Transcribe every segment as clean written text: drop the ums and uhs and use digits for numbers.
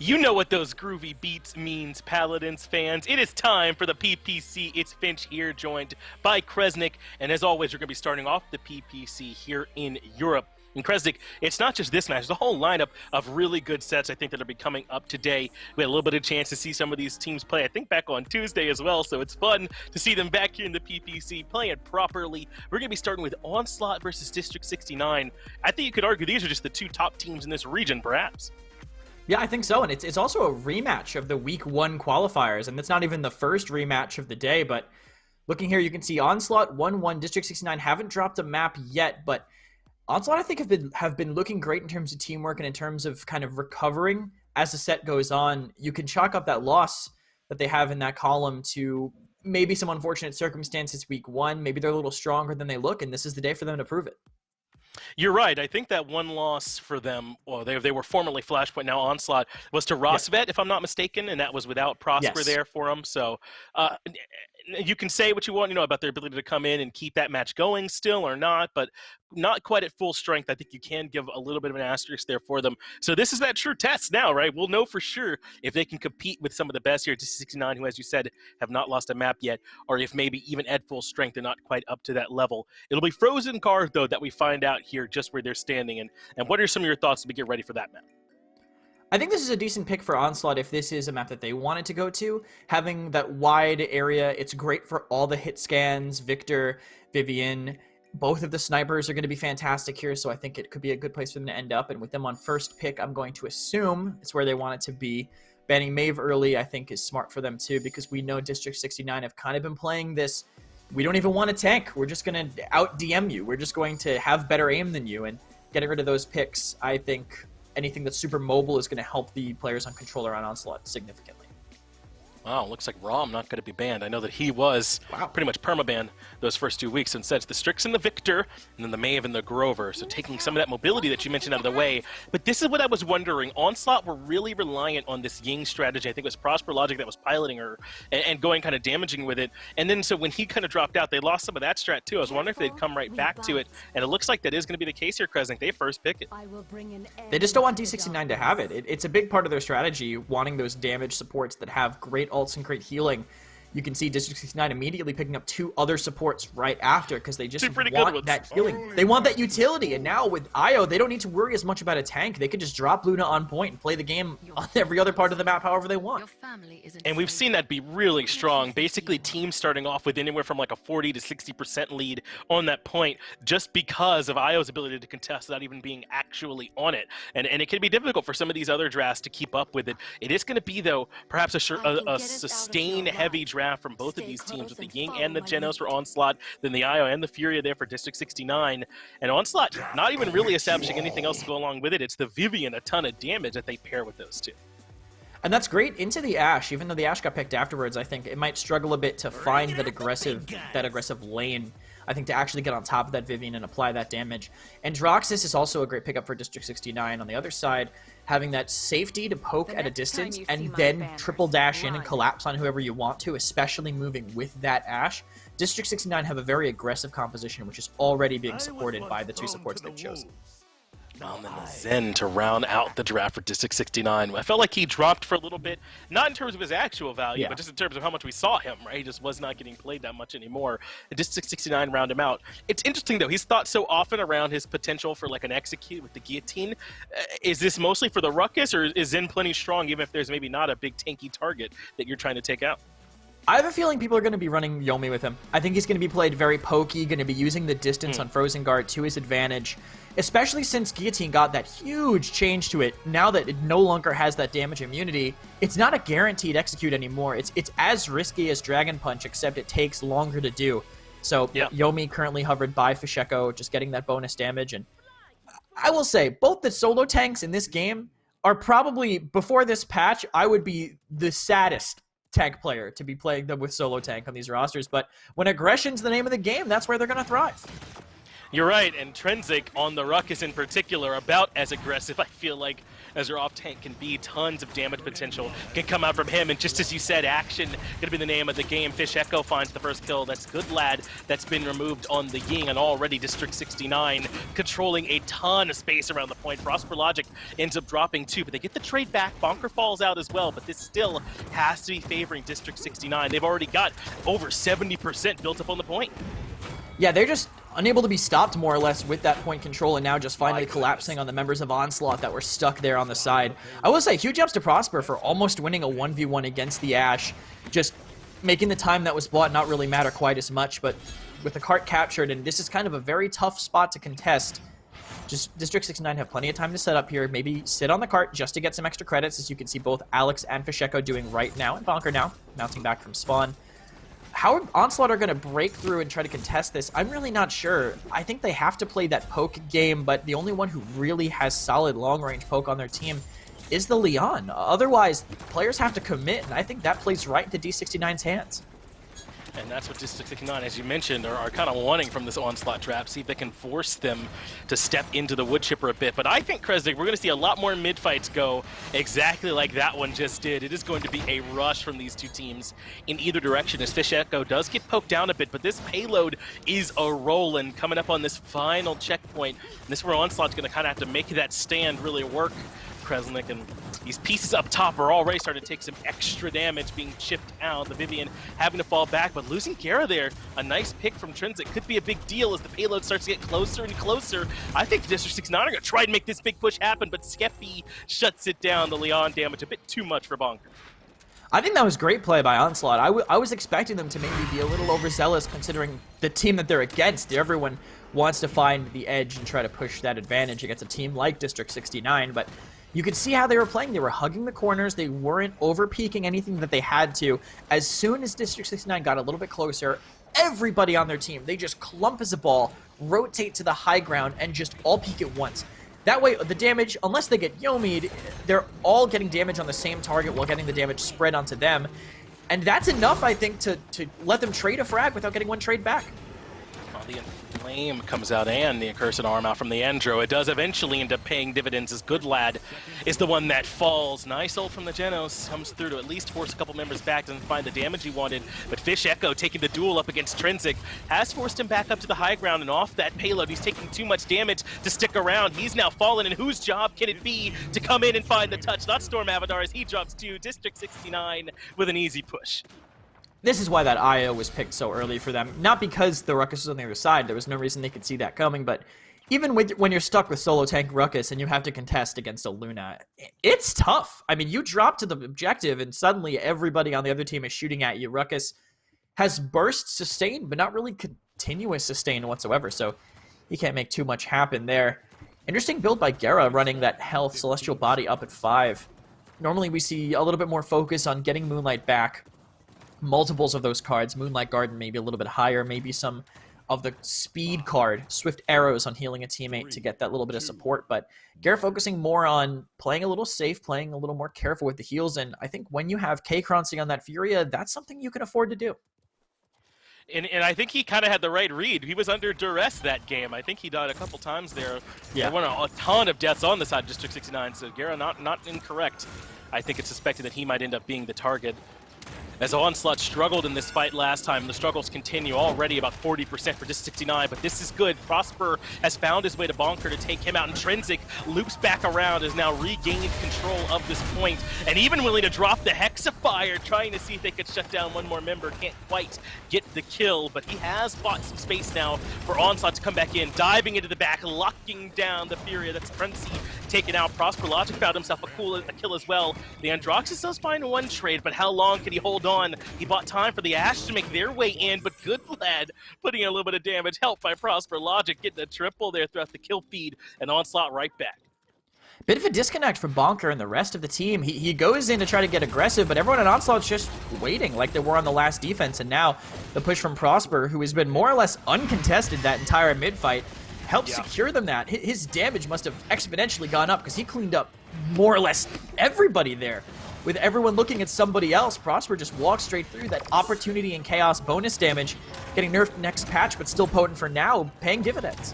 You know what those groovy beats means, Paladins fans. It is time for the PPC. It's Finch here, joined by Kcruncy. And as always, we're going to be starting off the PPC here in Europe. And Kcruncy, it's not just this match. There's a whole lineup of really good sets, I think, that will be coming up today. We had a little bit of chance to see some of these teams play, I think, back on Tuesday as well. So it's fun to see them back here in the PPC playing properly. We're going to be starting with Onslaught versus District 69. I think you could argue these are just the two top teams in this region, perhaps. Yeah, I think so, and it's also a rematch of the Week 1 qualifiers, and it's not even the first rematch of the day, but looking here, you can see Onslaught 1-1, District 69 haven't dropped a map yet, but Onslaught, I think, have been looking great in terms of teamwork and in terms of kind of recovering as the set goes on. You can chalk up that loss that they have in that column to maybe some unfortunate circumstances Week 1, maybe they're a little stronger than they look, and this is the day for them to prove it. You're right. I think that one loss for them, well, they were formerly Flashpoint, now Onslaught, was to Rosvet, if I'm not mistaken, and that was without Prosper there for them. So you can say what you want, about their ability to come in and keep that match going still or not, but not quite at full strength. I think you can give a little bit of an asterisk there for them. So this is that true test now, right? We'll know for sure if they can compete with some of the best here at 69, who, as you said, have not lost a map yet, or if maybe even at full strength they're not quite up to that level. It'll be Frozen Card, though, that we find out here just where they're standing. And what are some of your thoughts as we get ready for that map? I think this is a decent pick for Onslaught if this is a map that they wanted to go to. Having that wide area, it's great for all the hit scans. Victor, Vivian, both of the snipers are going to be fantastic here, so I think it could be a good place for them to end up. And with them on first pick, I'm going to assume it's where they want it to be. Banning Maeve early, I think, is smart for them too, because we know District 69 have kind of been playing this. We don't even want to tank. We're just going to out-DM you. We're just going to have better aim than you. And getting rid of those picks, I think anything that's super mobile is going to help the players on controller on Onslaught significantly. Wow, looks like Rom not going to be banned. I know that he was pretty much perma-banned those first 2 weeks. Instead, it's the Strix and the Victor, and then the Maeve and the Grover. So taking some of that mobility that you mentioned out of the way. But this is what I was wondering. Onslaught were really reliant on this Ying strategy. I think it was ProsperLogic that was piloting her and going kind of damaging with it. And then so when he kind of dropped out, they lost some of that strat too. I was wondering if they'd come right back to it. And it looks like that is going to be the case here, Kcruncy. They first pick it. They just don't want D69 to have it. It's a big part of their strategy, wanting those damage supports that have great ults and great healing. You can see District 69 immediately picking up 2 other supports right after because they just want that healing. They want that utility, and now with Io, they don't need to worry as much about a tank. They could just drop Luna on point and play the game on every other part of the map however they want. And we've seen that be really strong. Basically, teams starting off with anywhere from like a 40 to 60% lead on that point just because of Io's ability to contest without even being actually on it. And it can be difficult for some of these other drafts to keep up with it. It is going to be, though, perhaps a sustained heavy draft from both of these teams with the Ying and the Jenos for Onslaught, then the Io and the Furia there for District 69. And Onslaught not even really establishing anything else to go along with it. It's the Vivian, a ton of damage that they pair with those two. And that's great into the Ashe. Even though the Ashe got picked afterwards, I think it might struggle a bit to find that aggressive lane. I think to actually get on top of that Vivian and apply that damage. Androxus is also a great pickup for District 69 on the other side, having that safety to poke at a distance and then triple dash in and collapse on whoever you want to, especially moving with that Ashe. District 69 have a very aggressive composition, which is already being supported by the 2 supports they've chosen. And then Zhin to round out the draft for District 69. I felt like he dropped for a little bit, not in terms of his actual value, but just in terms of how much we saw him, right? He just was not getting played that much anymore. And District 69 round him out. It's interesting, though. He's thought so often around his potential for like an execute with the guillotine. Is this mostly for the Ruckus, or is Zhin plenty strong, even if there's maybe not a big tanky target that you're trying to take out? I have a feeling people are going to be running Yomi with him. I think he's going to be played very pokey, going to be using the distance on Frozen Guard to his advantage, especially since Guillotine got that huge change to it. Now that it no longer has that damage immunity, it's not a guaranteed execute anymore. It's as risky as Dragon Punch, except it takes longer to do. So Yomi currently hovered by Fisheko, just getting that bonus damage. And I will say, both the solo tanks in this game are probably, before this patch, I would be the saddest tank player to be playing them with solo tank on these rosters, but when aggression's the name of the game, that's where they're going to thrive. You're right, and Trensiq on the Ruckus in particular, about as aggressive, I feel like, as your off-tank can be. Tons of damage potential can come out from him, and just as you said, action gonna be the name of the game. Fisheko finds the first kill. That's Goodlad that's been removed on the Ying, and already District 69 controlling a ton of space around the point. ProsperLogic ends up dropping 2, but they get the trade back. Bonkar falls out as well, but this still has to be favoring District 69. They've already got over 70% built up on the point. Yeah, they're just unable to be stopped more or less with that point control, and now just finally collapsing on the members of Onslaught that were stuck there on the side. I will say, huge ups to Prosper for almost winning a 1v1 against the Ashe, just making the time that was bought not really matter quite as much, but with the cart captured, and this is kind of a very tough spot to contest. Just District 69 have plenty of time to set up here, maybe sit on the cart just to get some extra credits, as you can see both Alex and Fisheko doing right now, and Bonkar now, mounting back from spawn. How Onslaught are going to break through and try to contest this, I'm really not sure. I think they have to play that poke game, but the only one who really has solid long-range poke on their team is the Lian. Otherwise, players have to commit, and I think that plays right into D69's hands. And that's what District 69, as you mentioned, are kind of wanting from this Onslaught trap. See if they can force them to step into the wood chipper a bit. But I think, Kcruncy, we're going to see a lot more mid-fights go exactly like that one just did. It is going to be a rush from these two teams in either direction, as Fisheko does get poked down a bit. But this payload is a-rolling, coming up on this final checkpoint. And this is where Onslaught's going to kind of have to make that stand really work. Kcruncy, and these pieces up top are already starting to take some extra damage being chipped out. The Vivian having to fall back, but losing Gerrah there, a nice pick from Trensiq, could be a big deal as the payload starts to get closer and closer. I think District 69 are going to try and make this big push happen, but Skeppii shuts it down. The Lian damage a bit too much for Bonkar. I think that was great play by Onslaught. I was expecting them to maybe be a little overzealous considering the team that they're against. Everyone wants to find the edge and try to push that advantage against a team like District 69, but you could see how they were playing. They were hugging the corners. They weren't over-peaking anything that they had to. As soon as District 69 got a little bit closer, everybody on their team, they just clump as a ball, rotate to the high ground, and just all peak at once. That way, the damage, unless they get Yomi'd, they're all getting damage on the same target while getting the damage spread onto them. And that's enough, I think, to let them trade a frag without getting one trade back. The Flame comes out and the Accursed Arm out from the Andro. It does eventually end up paying dividends as Goodlad is the one that falls. Nice ult from the Jenos, comes through to at least force a couple members back, doesn't find the damage he wanted, but Fisheko taking the duel up against Trensiq has forced him back up to the high ground, and off that payload he's taking too much damage to stick around. He's now fallen, and whose job can it be to come in and find the touch? Not stormavatar, as he drops 2. District 69 with an easy push. This is why that IO was picked so early for them. Not because the Ruckus was on the other side. There was no reason they could see that coming, but even when you're stuck with solo tank Ruckus and you have to contest against a Luna, it's tough. I mean, you drop to the objective and suddenly everybody on the other team is shooting at you. Ruckus has burst sustain, but not really continuous sustain whatsoever, so he can't make too much happen there. Interesting build by Gerrah, running that health Celestial Body up at 5. Normally we see a little bit more focus on getting Moonlight back. Multiples of those cards, Moonlight Garden maybe a little bit higher, maybe some of the speed card, Swift Arrows on healing a teammate to get that little bit of support, but Gerrah focusing more on playing a little safe, playing a little more careful with the heals, and I think when you have Kcruncy on that Furia, that's something you can afford to do. And I think he kind of had the right read. He was under duress that game. I think he died a couple times there. Yeah. There were a ton of deaths on the side of District 69, so Gerrah not incorrect. I think it's suspected that he might end up being the target. As Onslaught struggled in this fight last time, the struggles continue, already about 40% for District 69, but this is good. Prosper has found his way to Bonkar to take him out, and Trensiq loops back around, has now regained control of this point, and even willing to drop the Hexafire, trying to see if they could shut down one more member. Can't quite get the kill, but he has bought some space now for Onslaught to come back in, diving into the back, locking down the Furia. That's Kcruncy taken out. ProsperLogic found himself a kill as well. The Androxus does find one trade, but how long can he hold on? He bought time for the Ashe to make their way in, but Goodlad putting in a little bit of damage, helped by ProsperLogic, getting a triple there throughout the kill feed, and Onslaught right back. Bit of a disconnect from Bonkar and the rest of the team. He goes in to try to get aggressive, but everyone at Onslaught's just waiting like they were on the last defense, and now the push from Prosper, who has been more or less uncontested that entire mid-fight, helped secure them that. His damage must have exponentially gone up because he cleaned up more or less everybody there. With everyone looking at somebody else, Prosper just walked straight through that opportunity and chaos bonus damage, getting nerfed next patch, but still potent for now, paying dividends.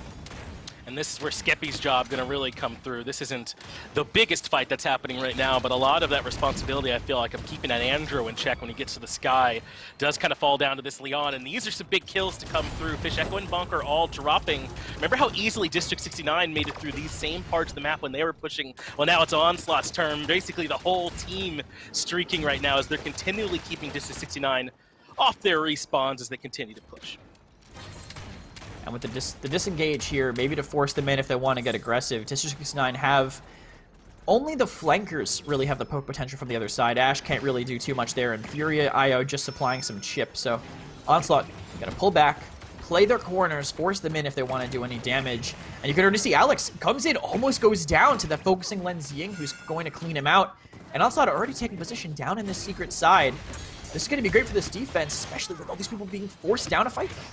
And this is where Skeppii's job going to really come through. This isn't the biggest fight that's happening right now, but a lot of that responsibility, I feel like, of keeping that Andro in check when he gets to the sky does kind of fall down to this Lian. And these are some big kills to come through. Fisheko and bonkar all dropping. Remember how easily District 69 made it through these same parts of the map when they were pushing? Well, now it's Onslaught's turn. Basically, the whole team streaking right now as they're continually keeping District 69 off their respawns as they continue to push. And with the disengage here, maybe to force them in if they want to get aggressive, District 69 have... Only the flankers really have the poke potential from the other side. Ashe can't really do too much there, and Furia, IO just supplying some chips. So Onslaught, got to pull back, play their corners, force them in if they want to do any damage. And you can already see Alex comes in, almost goes down to the focusing lens Ying, who's going to clean him out. And Onslaught already taking position down in the secret side. This is going to be great for this defense, especially with all these people being forced down to fight them.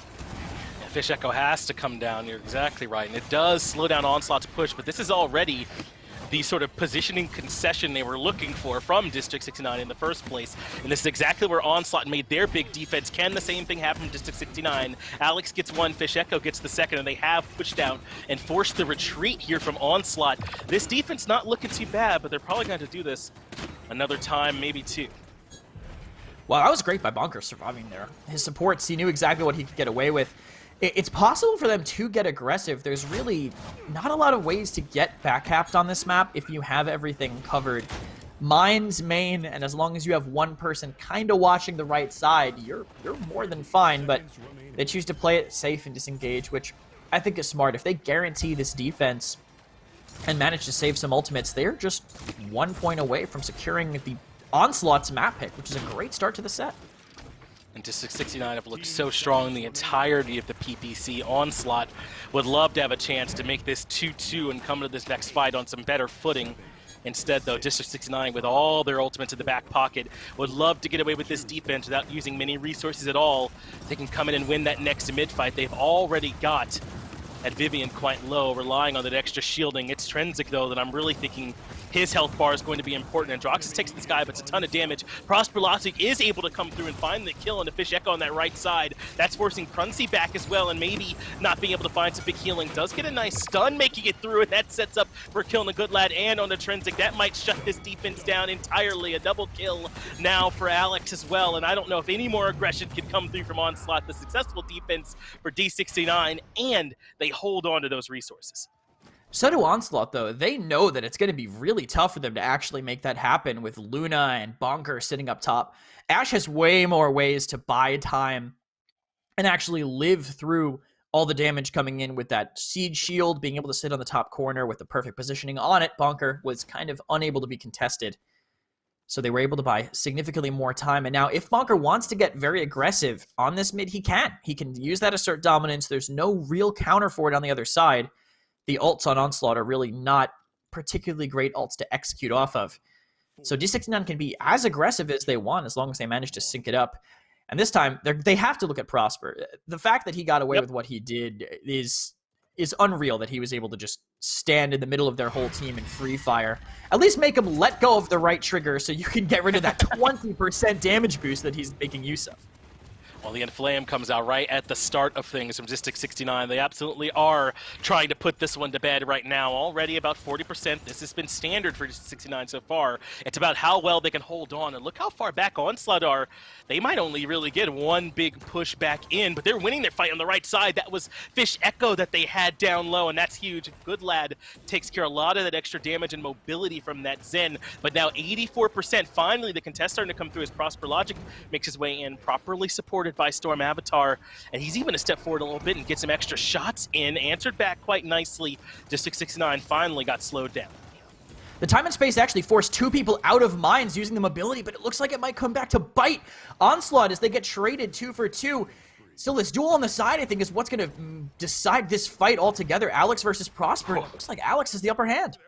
Fisheko has to come down, you're exactly right. And it does slow down Onslaught's push, but this is already the sort of positioning concession they were looking for from District 69 in the first place. And this is exactly where Onslaught made their big defense. Can the same thing happen in District 69? Alex gets one, Fisheko gets the second, and they have pushed out and forced the retreat here from Onslaught. This defense not looking too bad, but they're probably going to do this another time, maybe two. Well, that was great by bonkar surviving there. His supports, he knew exactly what he could get away with. It's possible for them to get aggressive. There's really not a lot of ways to get backcapped on this map if you have everything covered. Mines main, and as long as you have one person kind of watching the right side, you're more than fine, but they choose to play it safe and disengage, which I think is smart. If they guarantee this defense and manage to save some ultimates, they're just 1 point away from securing the Onslaught's map pick, which is a great start to the set. And District 69 have looked so strong the entirety of the PPC. Onslaught would love to have a chance to make this 2-2 and come to this next fight on some better footing. Instead, though, District 69, with all their ultimates in the back pocket, would love to get away with this defense without using many resources at all. They can come in and win that next mid fight. They've already got at Vivian quite low, relying on that extra shielding. It's Trensiq, though, that I'm really thinking his health bar is going to be important. Androxus takes this guy, but it's a ton of damage. ProsperLogic is able to come through and find the kill on the Fisheko on that right side. That's forcing Kcruncy back as well, and maybe not being able to find some big healing. Does get a nice stun making it through, and that sets up for killing the iGoodlad and on the Trensiq. That might shut this defense down entirely. A double kill now for Alex as well, and I don't know if any more aggression can come through from Onslaught. The successful defense for D69, and they hold on to those resources. So do Onslaught, though. They know that it's going to be really tough for them to actually make that happen with Luna and bonkar sitting up top. Ashe has way more ways to buy time and actually live through all the damage coming in with that siege shield, being able to sit on the top corner with the perfect positioning on it. Bonkar was kind of unable to be contested, so they were able to buy significantly more time. And now if bonkar wants to get very aggressive on this mid, he can. He can use that assert dominance. There's no real counter for it on the other side. The ults on Onslaught are really not particularly great ults to execute off of. So D69 can be as aggressive as they want as long as they manage to sync it up. And this time, they have to look at Prosper. The fact that he got away with what he did is unreal, that he was able to just stand in the middle of their whole team in free fire. At least make him let go of the right trigger so you can get rid of that 20% damage boost that he's making use of. Well, the Inflame comes out right at the start of things from District 69. They absolutely are trying to put this one to bed right now. Already about 40%. This has been standard for District 69 so far. It's about how well they can hold on. And look how far back Onslaught are. They might only really get one big push back in, but they're winning their fight on the right side. That was Fisheko that they had down low, and that's huge. iGoodlad takes care of a lot of that extra damage and mobility from that Zhin. But now 84%. Finally, the contest starting to come through as ProsperLogic makes his way in, properly supported by stormavatar, and he's even a step forward a little bit and gets some extra shots in, answered back quite nicely. District 69 finally got slowed down. The time and space actually forced two people out of mines using the mobility, but it looks like it might come back to bite Onslaught as they get traded 2 for 2. Still, this duel on the side, I think, is what's going to decide this fight altogether. Alex versus Prosper. It looks like Alex has the upper hand.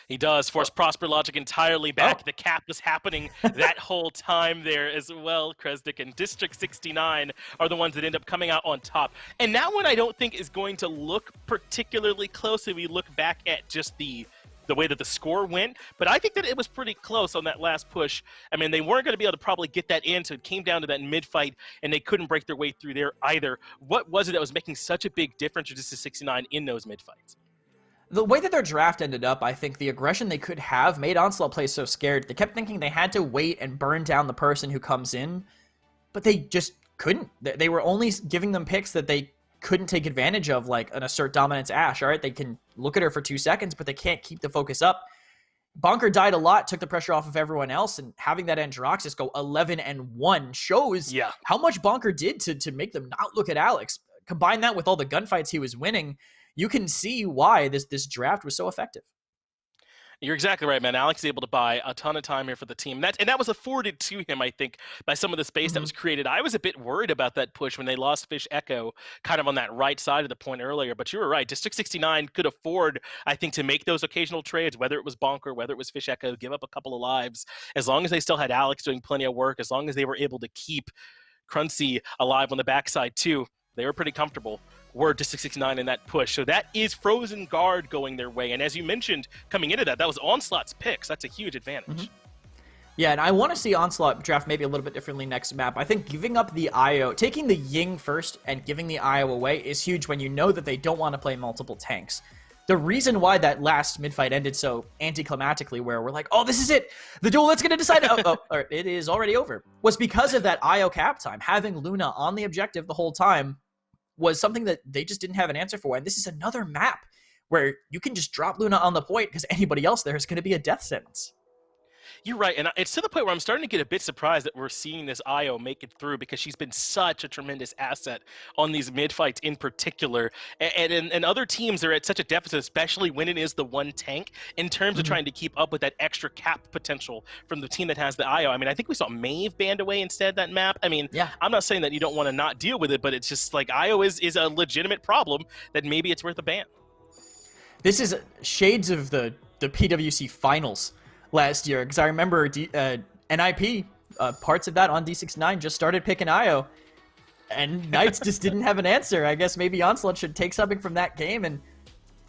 He does force ProsperLogic entirely back. The cap was happening that whole time there as well. Kcruncy and District 69 are the ones that end up coming out on top. And that one I don't think is going to look particularly close if we look back at just the way that the score went, but I think that it was pretty close on that last push. I mean, they weren't going to be able to probably get that in, so it came down to that mid-fight, and they couldn't break their way through there either. What was it that was making such a big difference for District 69 in those mid-fights? The way that their draft ended up, I think the aggression they could have made Onslaught play so scared. They kept thinking they had to wait and burn down the person who comes in, but they just couldn't. They were only giving them picks that they couldn't take advantage of, like an Assert Dominance Ashe. All right, they can look at her for 2 seconds, but they can't keep the focus up. bonkar died a lot, took the pressure off of everyone else, and having that Androxus go 11-1 shows how much bonkar did to make them not look at Alex. Combine that with all the gunfights he was winning, you can see why this draft was so effective. You're exactly right, man. Alex is able to buy a ton of time here for the team. That was afforded to him, I think, by some of the space that was created. I was a bit worried about that push when they lost Fisheko kind of on that right side of the point earlier, but you were right. District 69 could afford, I think, to make those occasional trades, whether it was bonkar, whether it was Fisheko, give up a couple of lives. As long as they still had Alex doing plenty of work, as long as they were able to keep Kcruncy alive on the backside too, they were pretty comfortable. Were District 69 in that push. So that is Frozen Guard going their way. And as you mentioned, coming into that was Onslaught's picks. That's a huge advantage. Yeah, and I want to see Onslaught draft maybe a little bit differently next map. I think giving up the IO, taking the Ying first and giving the IO away is huge when you know that they don't want to play multiple tanks. The reason why that last mid-fight ended so anticlimactically, where we're like, oh, this is it, the duel that's going to decide, it is already over, was because of that IO cap time. Having Luna on the objective the whole time was something that they just didn't have an answer for. And this is another map where you can just drop Luna on the point because anybody else there is going to be a death sentence. You're right, and it's to the point where I'm starting to get a bit surprised that we're seeing this IO make it through, because she's been such a tremendous asset on these mid-fights in particular. And other teams are at such a deficit, especially when it is the one tank, in terms of trying to keep up with that extra cap potential from the team that has the IO. I mean, I think we saw Maeve banned away instead that map. I mean, I'm not saying that you don't want to not deal with it, but it's just like IO is a legitimate problem that maybe it's worth a ban. This is shades of the PWC finals last year, because I remember NIP, parts of that on D69 just started picking IO, and Knights just didn't have an answer. I guess maybe Onslaught should take something from that game and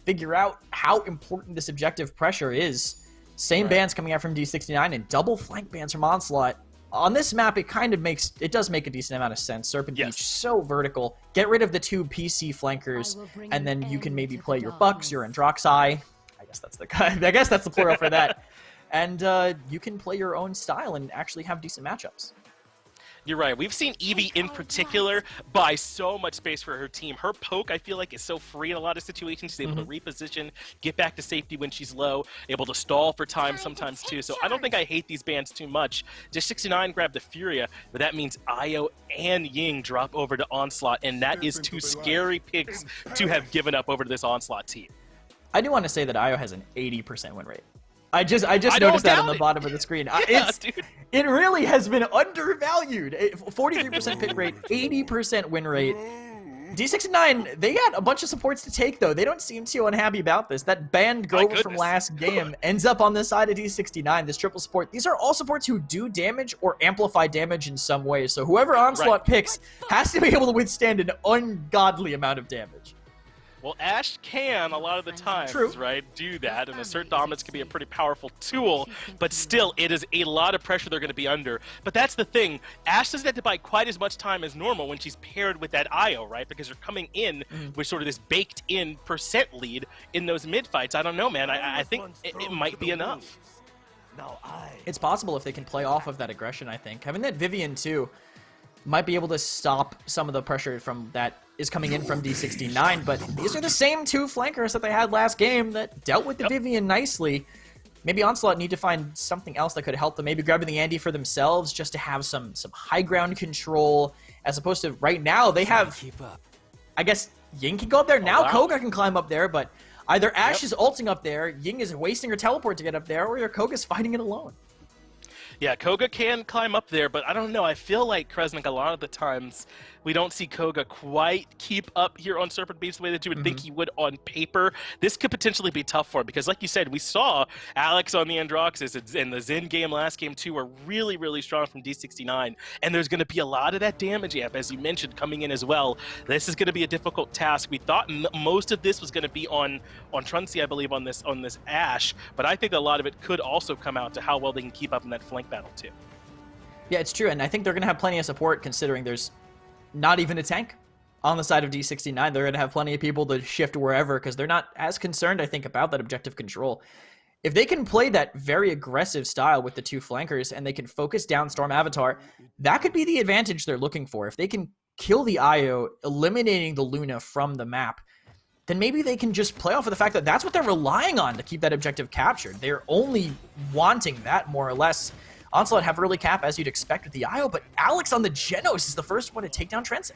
figure out how important this objective pressure is. Same bans coming out from D69 and double flank bans from Onslaught. On this map, it does make a decent amount of sense. Serpent Beach, so vertical. Get rid of the 2 PC flankers, and then you can maybe play your Bucks, your Androxus. I guess that's the plural for that. And you can play your own style and actually have decent matchups. You're right. We've seen Evie in particular buy so much space for her team. Her poke, I feel like, is so free in a lot of situations. She's able to reposition, get back to safety when she's low, able to stall for time sometimes too. So I don't think I hate these bans too much. Just 69 grabbed the Furia, but that means IO and Ying drop over to Onslaught, and that is 2 scary picks to have given up over to this Onslaught team. I do want to say that IO has an 80% win rate. I just noticed that on the bottom of the screen. It really has been undervalued. 43% pick rate, 80% win rate. D69, they got a bunch of supports to take, though. They don't seem too unhappy about this. That banned Grover from last game ends up on the side of D69, this triple support. These are all supports who do damage or amplify damage in some way, so whoever Onslaught picks has to be able to withstand an ungodly amount of damage. Well, Ashe can, a lot of the times, do that, and Assert Dominance can be a pretty powerful tool, but still, it is a lot of pressure they're going to be under. But that's the thing, Ashe doesn't have to buy quite as much time as normal when she's paired with that IO, right? Because you're coming in with sort of this baked-in % lead in those mid-fights. I don't know, man. I think it might be enough. It's possible if they can play off of that aggression, I think. Having that Vivian, too, might be able to stop some of the pressure from that is coming in from D69, but these are the same 2 flankers that they had last game that dealt with the Vivian nicely. Maybe Onslaught need to find something else that could help them. Maybe grabbing the Andy for themselves just to have some high ground control, as opposed to right now they have, I guess, Ying can go up there. Now Koga can climb up there, but either Ashe is ulting up there, Ying is wasting her teleport to get up there, or your Koga's fighting it alone. Yeah, Koga can climb up there, but I don't know. I feel like Kcruncy, a lot of the times, we don't see Koga quite keep up here on Serpent Beach the way that you would think he would on paper. This could potentially be tough for him because, like you said, we saw Alex on the Androxus and the Zhin game last game too were really, really strong from D69, and there's going to be a lot of that damage amp, as you mentioned, coming in as well. This is going to be a difficult task. We thought most of this was going to be on Kcruncy, I believe, on this Ashe, but I think a lot of it could also come out to how well they can keep up in that flank battle too. Yeah, it's true, and I think they're going to have plenty of support considering there's not even a tank on the side of D69, they're going to have plenty of people to shift wherever because they're not as concerned, I think, about that objective control. If they can play that very aggressive style with the two flankers and they can focus down stormavatar, that could be the advantage they're looking for. If they can kill the IO, eliminating the Luna from the map, then maybe they can just play off of the fact that that's what they're relying on to keep that objective captured. They're only wanting that, more or less. Onslaught have early cap, as you'd expect with the IO, but Alex on the Jenos is the first one to take down Trensiq.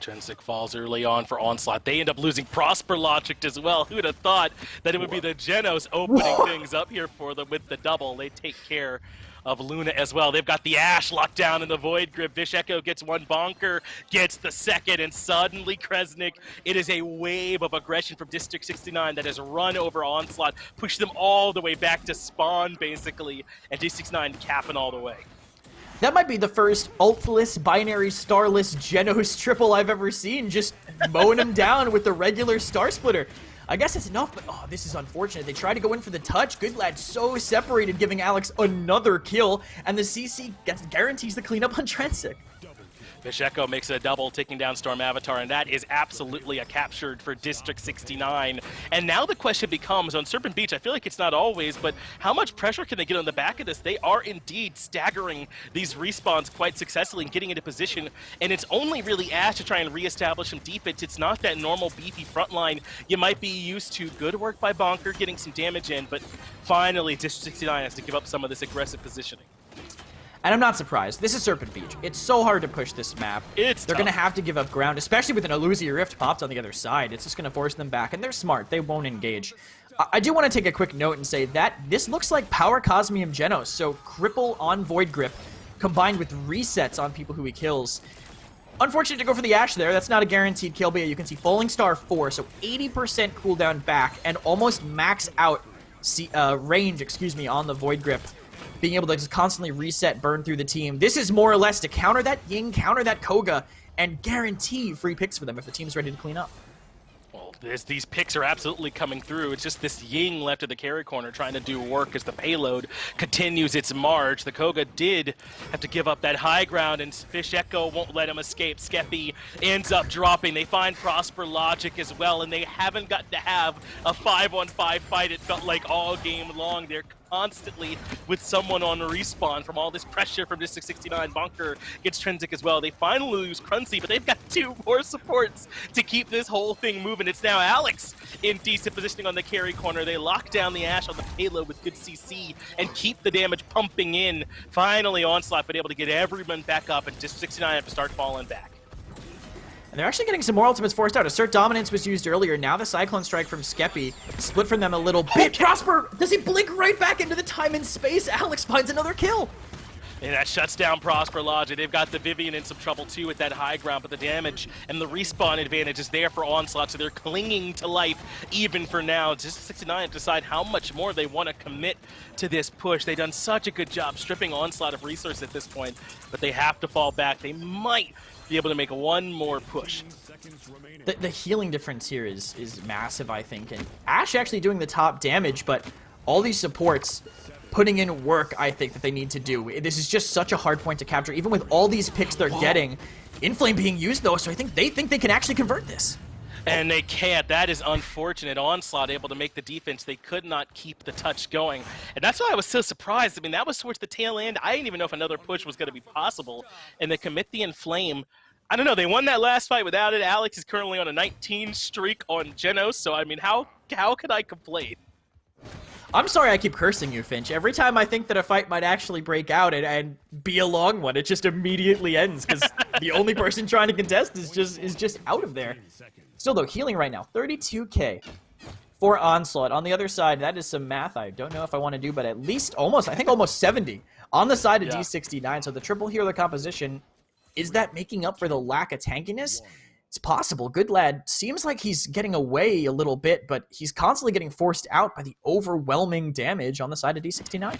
Trensiq falls early on for Onslaught. They end up losing ProsperLogic as well. Who would have thought that it would be the Jenos opening things up here for them with the double? They take care of Luna as well. They've got the Ashe locked down in the Void Grip. Fisheko gets one, bonkar gets the second, and suddenly Kcruncy, it is a wave of aggression from District 69 that has run over Onslaught, pushed them all the way back to spawn, basically, and D69 capping all the way. That might be the first ultless, binary, starless Jenos triple I've ever seen, just mowing him down with the regular Star Splitter. I guess it's enough, but oh, this is unfortunate. They try to go in for the touch. Goodlad so separated, giving Alex another kill, and the CC guarantees the cleanup on Trensiq. Fisheko makes a double, taking down stormavatar, and that is absolutely a captured for District 69. And now the question becomes, on Serpent Beach, I feel like it's not always, but how much pressure can they get on the back of this? They are indeed staggering these respawns quite successfully and getting into position, and it's only really Ashe to try and reestablish some defense. It's not that normal beefy front line you might be used to. Good work by bonkar getting some damage in, but finally District 69 has to give up some of this aggressive positioning. And I'm not surprised. This is Serpent Beach. It's so hard to push this map. They're going to have to give up ground, especially with an Illusia Rift popped on the other side. It's just going to force them back, and they're smart. They won't engage. I do want to take a quick note and say that this looks like Power Cosmium Jenos, so cripple on Void Grip combined with resets on people who he kills. Unfortunate to go for the Ashe there. That's not a guaranteed kill, but you can see Falling Star 4, so 80% cooldown back and almost max out range, on the Void Grip. Being able to just constantly reset, burn through the team. This is more or less to counter that Ying, counter that Koga, and guarantee free picks for them if the team's ready to clean up. Well, these picks are absolutely coming through. It's just this Ying left at the carry corner trying to do work as the payload continues its march. The Koga did have to give up that high ground, and Fisheko won't let him escape. Skeppii ends up dropping. They find ProsperLogic as well, and they haven't got to have a 5-on-5 fight. It felt like all game long. They're constantly with someone on respawn from all this pressure from District 69. Bonkar gets Trensiq as well. They finally lose Kcruncy, but they've got two more supports to keep this whole thing moving. It's now Alex in decent positioning on the carry corner. They lock down the Ashe on the payload with good CC and keep the damage pumping in. Finally, Onslaught been able to get everyone back up, and District 69 have to start falling back. And they're actually getting some more ultimates forced out. Assert Dominance was used earlier. Now the Cyclone Strike from Skeppii. Split from them a little bit. Prosper, does he blink right back into the time and space? Alex finds another kill. And that shuts down ProsperLogic. They've got the Vivian in some trouble too with that high ground, but the damage and the respawn advantage is there for Onslaught, so they're clinging to life even for now. Just 69 decide how much more they want to commit to this push. They've done such a good job stripping Onslaught of resources at this point, but they have to fall back. They might be able to make one more push. The healing difference here is massive, I think, and Ashe actually doing the top damage, but all these supports putting in work, I think, that they need to do. This is just such a hard point to capture, even with all these picks they're getting. Inflame being used, though, so I think they can actually convert this. And they can't. That is unfortunate. Onslaught able to make the defense. They could not keep the touch going. And that's why I was so surprised. I mean, that was towards the tail end. I didn't even know if another push was going to be possible. And they commit the Inflame. I don't know. They won that last fight without it. Alex is currently on a 19 streak on Jenos. So, I mean, how could I complain? I'm sorry I keep cursing you, Finch. Every time I think that a fight might actually break out and be a long one, it just immediately ends because the only person trying to contest is just out of there. Still, though, healing right now, 32k for Onslaught. On the other side, that is some math I don't know if I want to do, but at least almost 70 on the side of D69. So the triple healer composition, is that making up for the lack of tankiness? It's possible. Goodlad seems like he's getting away a little bit, but he's constantly getting forced out by the overwhelming damage on the side of D69.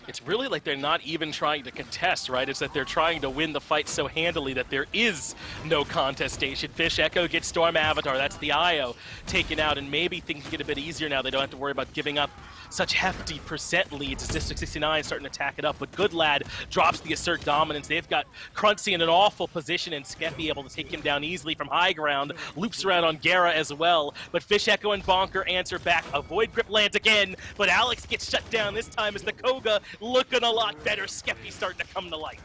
It's really like they're not even trying to contest, right? It's that they're trying to win the fight so handily that there is no contestation. Fisheko gets stormavatar. That's the IO taken out, and maybe things get a bit easier now. They don't have to worry about giving up such hefty percent leads as District 69 starting to tack it up, but Goodlad drops the assert dominance. They've got Kcruncy in an awful position, and Skeppii able to take him down easily from high ground, loops around on Gerrah as well, but Fisheko and Bonkar answer back. A Void Grip lands again, but Alex gets shut down this time as the Koga looking a lot better. Skeppii starting to come to life.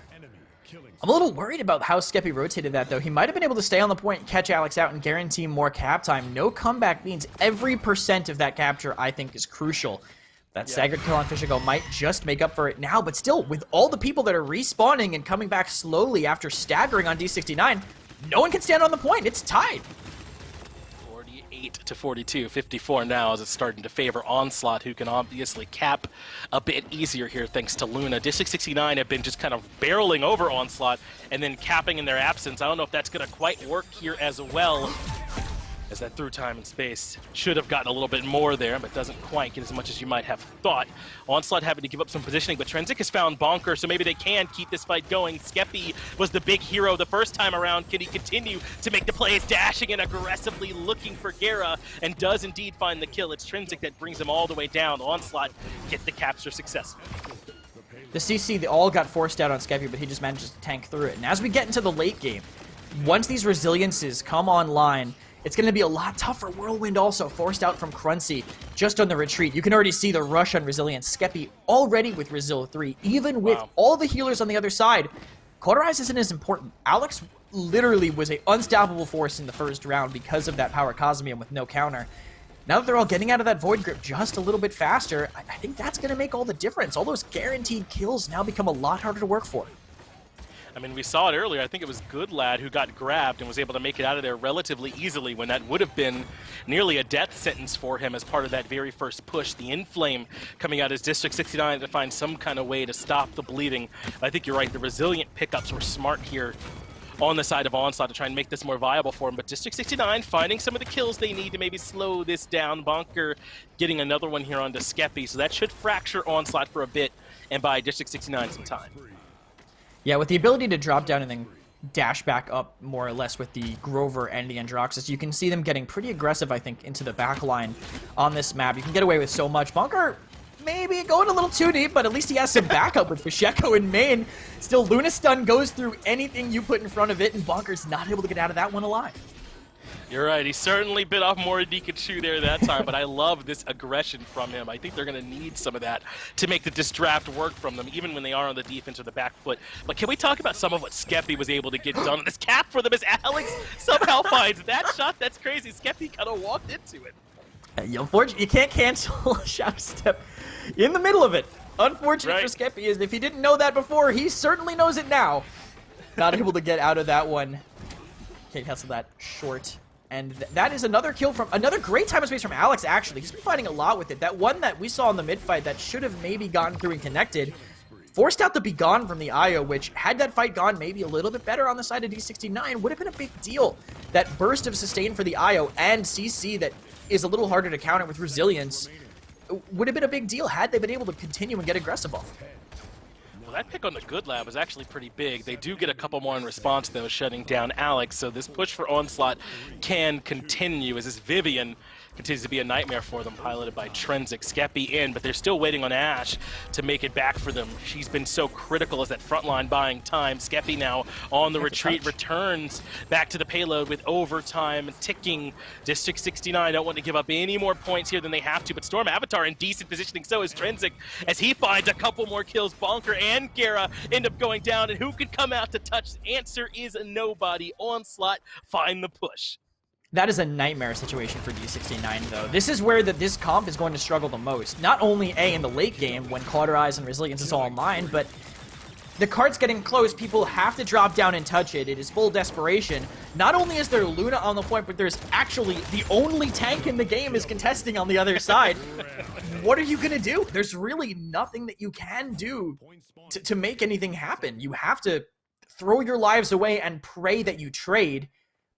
I'm a little worried about how Skeppii rotated that, though. He might have been able to stay on the point, catch Alex out, and guarantee more cap time. No comeback means every percent of that capture, I think, is crucial. That staggered kill on Fisheko might just make up for it now, but still, with all the people that are respawning and coming back slowly after staggering on D69, no one can stand on the point. It's tied. 48 to 42, 54 now as it's starting to favor Onslaught, who can obviously cap a bit easier here thanks to Luna. District 69 have been just kind of barreling over Onslaught and then capping in their absence. I don't know if that's going to quite work here as well, as that through time and space should have gotten a little bit more there, but doesn't quite get as much as you might have thought. Onslaught having to give up some positioning, but Trensiq has found Bonkar, so maybe they can keep this fight going. Skeppii was the big hero the first time around. Can he continue to make the plays, dashing and aggressively looking for Gerrah, and does indeed find the kill. It's Trensiq that brings him all the way down. Onslaught get the capture successful. The CC, they all got forced out on Skeppii, but he just manages to tank through it. And as we get into the late game, once these resiliences come online, it's going to be a lot tougher. Whirlwind also forced out from Kcruncy just on the retreat. You can already see the rush on Resilience. Skeppii already with Resil 3, even with all the healers on the other side. Cauterize isn't as important. Alex literally was an unstoppable force in the first round because of that Power Cosmium with no counter. Now that they're all getting out of that Void Grip just a little bit faster, I think that's going to make all the difference. All those guaranteed kills now become a lot harder to work for. I mean, we saw it earlier. I think it was Goodlad who got grabbed and was able to make it out of there relatively easily when that would have been nearly a death sentence for him as part of that very first push. The Inflame coming out as District 69 to find some kind of way to stop the bleeding. I think you're right. The resilient pickups were smart here on the side of Onslaught to try and make this more viable for him. But District 69 finding some of the kills they need to maybe slow this down. Bonkar getting another one here onto Skeppii, so that should fracture Onslaught for a bit and buy District 69 some time. Yeah, with the ability to drop down and then dash back up more or less with the Grover and the Androxus, you can see them getting pretty aggressive, I think, into the back line on this map. You can get away with so much. Bonkar maybe going a little too deep, but at least he has some backup with Fisheko in main. Still, Luna Stun goes through anything you put in front of it, and Bonkar's not able to get out of that one alive. You're right. He certainly bit off more than he could chew there that time, but I love this aggression from him. I think they're going to need some of that to make the distract work from them, even when they are on the defense or the back foot. But can we talk about some of what Skeppii was able to get done on this cap for them as Alex somehow finds that shot? That's crazy. Skeppii kind of walked into it. Unfortunately, you can't cancel a Shadow Step in the middle of it. Unfortunate for Skeppii is if he didn't know that before, he certainly knows it now. Not able to get out of that one. Can't cancel that short. And that is another kill from, another great time of space from Alex, actually. He's been fighting a lot with it. That one that we saw in the mid-fight that should have maybe gotten through and connected, forced out the Be Gone from the IO, which, had that fight gone maybe a little bit better on the side of D69, would have been a big deal. That burst of sustain for the IO and CC that is a little harder to counter with Resilience would have been a big deal had they been able to continue and get aggressive off. Well, that pick on the Goodlad was actually pretty big. They do get a couple more in response, though, shutting down Alex. So this push for Onslaught can continue as this Vivian continues to be a nightmare for them, piloted by Trensiq. Skeppii in, but they're still waiting on Ash to make it back for them. She's been so critical as that frontline buying time. Skeppii now on the retreat, returns back to the payload with overtime ticking. District 69 don't want to give up any more points here than they have to, but stormavatar in decent positioning, so is Trensiq, as he finds a couple more kills. Bonkar and Gerrah end up going down, and who could come out to touch? The answer is nobody. Onslaught find the push. That is a nightmare situation for D69, though. This is where this comp is going to struggle the most. Not only, in the late game, when Cauterize and Resilience is all online, but the card's getting close. People have to drop down and touch it. It is full desperation. Not only is there Luna on the point, but there's actually the only tank in the game is contesting on the other side. What are you going to do? There's really nothing that you can do to make anything happen. You have to throw your lives away and pray that you trade.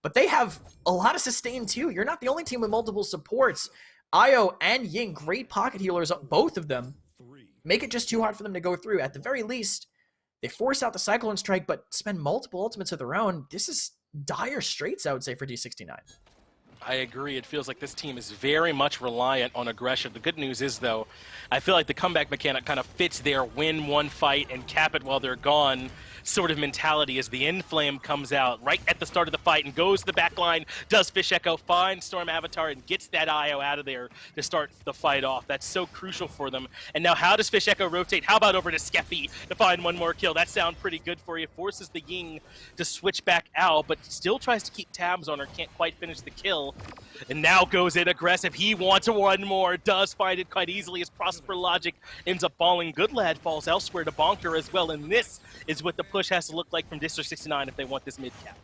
But they have a lot of sustain, too. You're not the only team with multiple supports. Io and Ying, great pocket healers, both of them. Make it just too hard for them to go through. At the very least, they force out the Cyclone Strike, but spend multiple ultimates of their own. This is dire straits, I would say, for D69. I agree. It feels like this team is very much reliant on aggression. The good news is, though, I feel like the comeback mechanic kind of fits their win one fight and cap it while they're gone sort of mentality as the Inflame comes out right at the start of the fight and goes to the back line, does Fisheko, finds stormavatar, and gets that IO out of there to start the fight off. That's so crucial for them. And now how does Fisheko rotate? How about over to Skeppii to find one more kill? That sounds pretty good for you. Forces the Ying to switch back out, but still tries to keep tabs on her, can't quite finish the kill. And now goes in aggressive. He wants one more, does find it quite easily as ProsperLogic ends up falling. Goodlad falls elsewhere to bonkar as well, and this is what the push has to look like from District 69 if they want this mid-cap.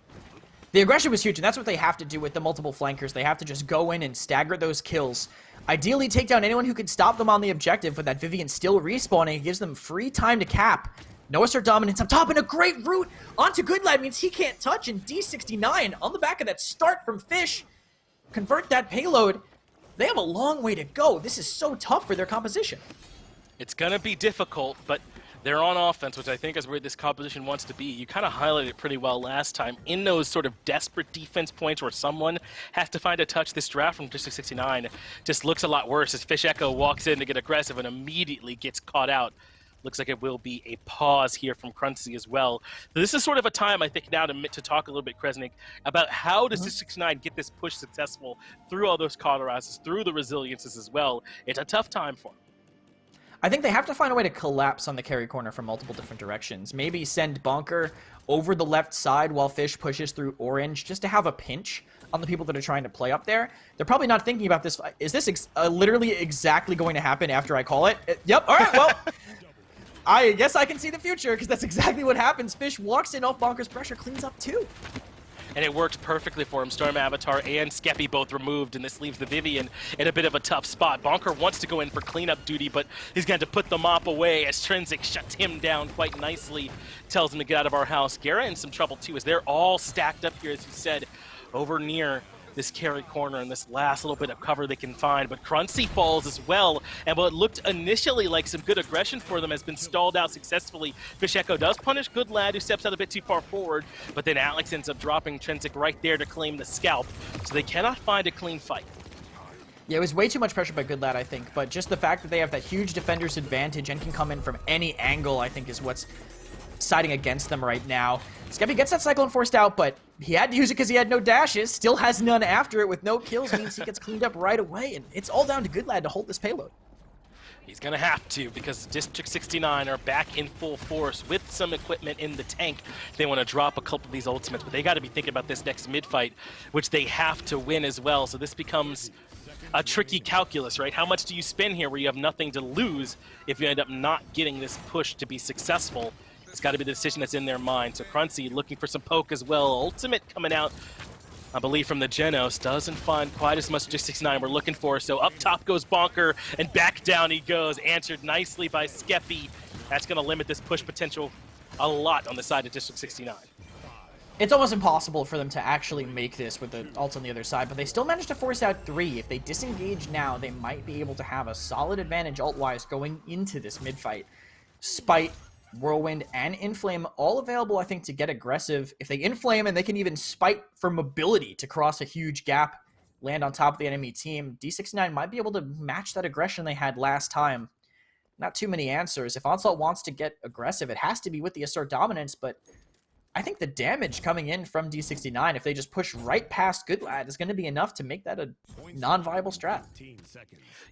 The aggression was huge, and that's what they have to do with the multiple flankers. They have to just go in and stagger those kills. Ideally, take down anyone who can stop them on the objective, with that Vivian still respawning. It gives them free time to cap. No assert dominance up top, and a great route onto Goodlad means he can't touch, and D69 on the back of that start from Fish. Convert that payload. They have a long way to go. This is so tough for their composition. It's going to be difficult, but they're on offense, which I think is where this composition wants to be. You kind of highlighted it pretty well last time. In those sort of desperate defense points where someone has to find a touch, this draft from District 69 just looks a lot worse as Fisheko walks in to get aggressive and immediately gets caught out. Looks like it will be a pause here from Kcruncy as well. So this is sort of a time, I think, now to talk a little bit, Kcruncy, about how does District 69 get this push successful through all those cauterizes, through the resiliences as well. It's a tough time for them. I think they have to find a way to collapse on the carry corner from multiple different directions. Maybe send bonkar over the left side while Fish pushes through orange, just to have a pinch on the people that are trying to play up there. They're probably not thinking about this. Is this literally exactly going to happen after I call it? Yep. All right, well, I guess I can see the future, because that's exactly what happens. Fish walks in off bonkar's pressure, cleans up too. And it worked perfectly for him. Stormavatar and Skeppii both removed, and this leaves the Vivian in a bit of a tough spot. bonkar wants to go in for cleanup duty, but he's going to put the mop away as Trensiq shuts him down quite nicely, tells him to get out of our house. Gerrah in some trouble too, as they're all stacked up here, as you said, over near this carry corner and this last little bit of cover they can find. But Kcruncy falls as well, and what looked initially like some good aggression for them has been stalled out successfully. Fisheko does punish Goodlad, who steps out a bit too far forward, but then Alex ends up dropping Trensiq right there to claim the scalp, so they cannot find a clean fight. Yeah, it was way too much pressure by Goodlad, I think, but just the fact that they have that huge defender's advantage and can come in from any angle, I think, is what's siding against them right now. Skeppii gets that Cyclone forced out, but he had to use it because he had no dashes. Still has none after it with no kills, means he gets cleaned up right away, and it's all down to Goodlad to hold this payload. He's going to have to, because District 69 are back in full force with some equipment in the tank. They want to drop a couple of these ultimates, but they got to be thinking about this next mid-fight, which they have to win as well. So this becomes a tricky calculus, right? How much do you spend here where you have nothing to lose if you end up not getting this push to be successful? It's got to be the decision that's in their mind. So Kcruncy looking for some poke as well. Ultimate coming out, I believe, from the Jenos. Doesn't find quite as much District 69 we're looking for. So up top goes bonkar, and back down he goes. Answered nicely by Skeppii. That's going to limit this push potential a lot on the side of District 69. It's almost impossible for them to actually make this with the ults on the other side, but they still managed to force out 3. If they disengage now, they might be able to have a solid advantage ult-wise going into this mid-fight. Spite, Whirlwind, and Inflame all available, I think, to get aggressive. If they Inflame, and they can even Spite for mobility to cross a huge gap, land on top of the enemy team, D69 might be able to match that aggression they had last time. Not too many answers. If Onslaught wants to get aggressive, it has to be with the Assert Dominance, but I think the damage coming in from D69, if they just push right past Goodlad, is going to be enough to make that a non-viable strat.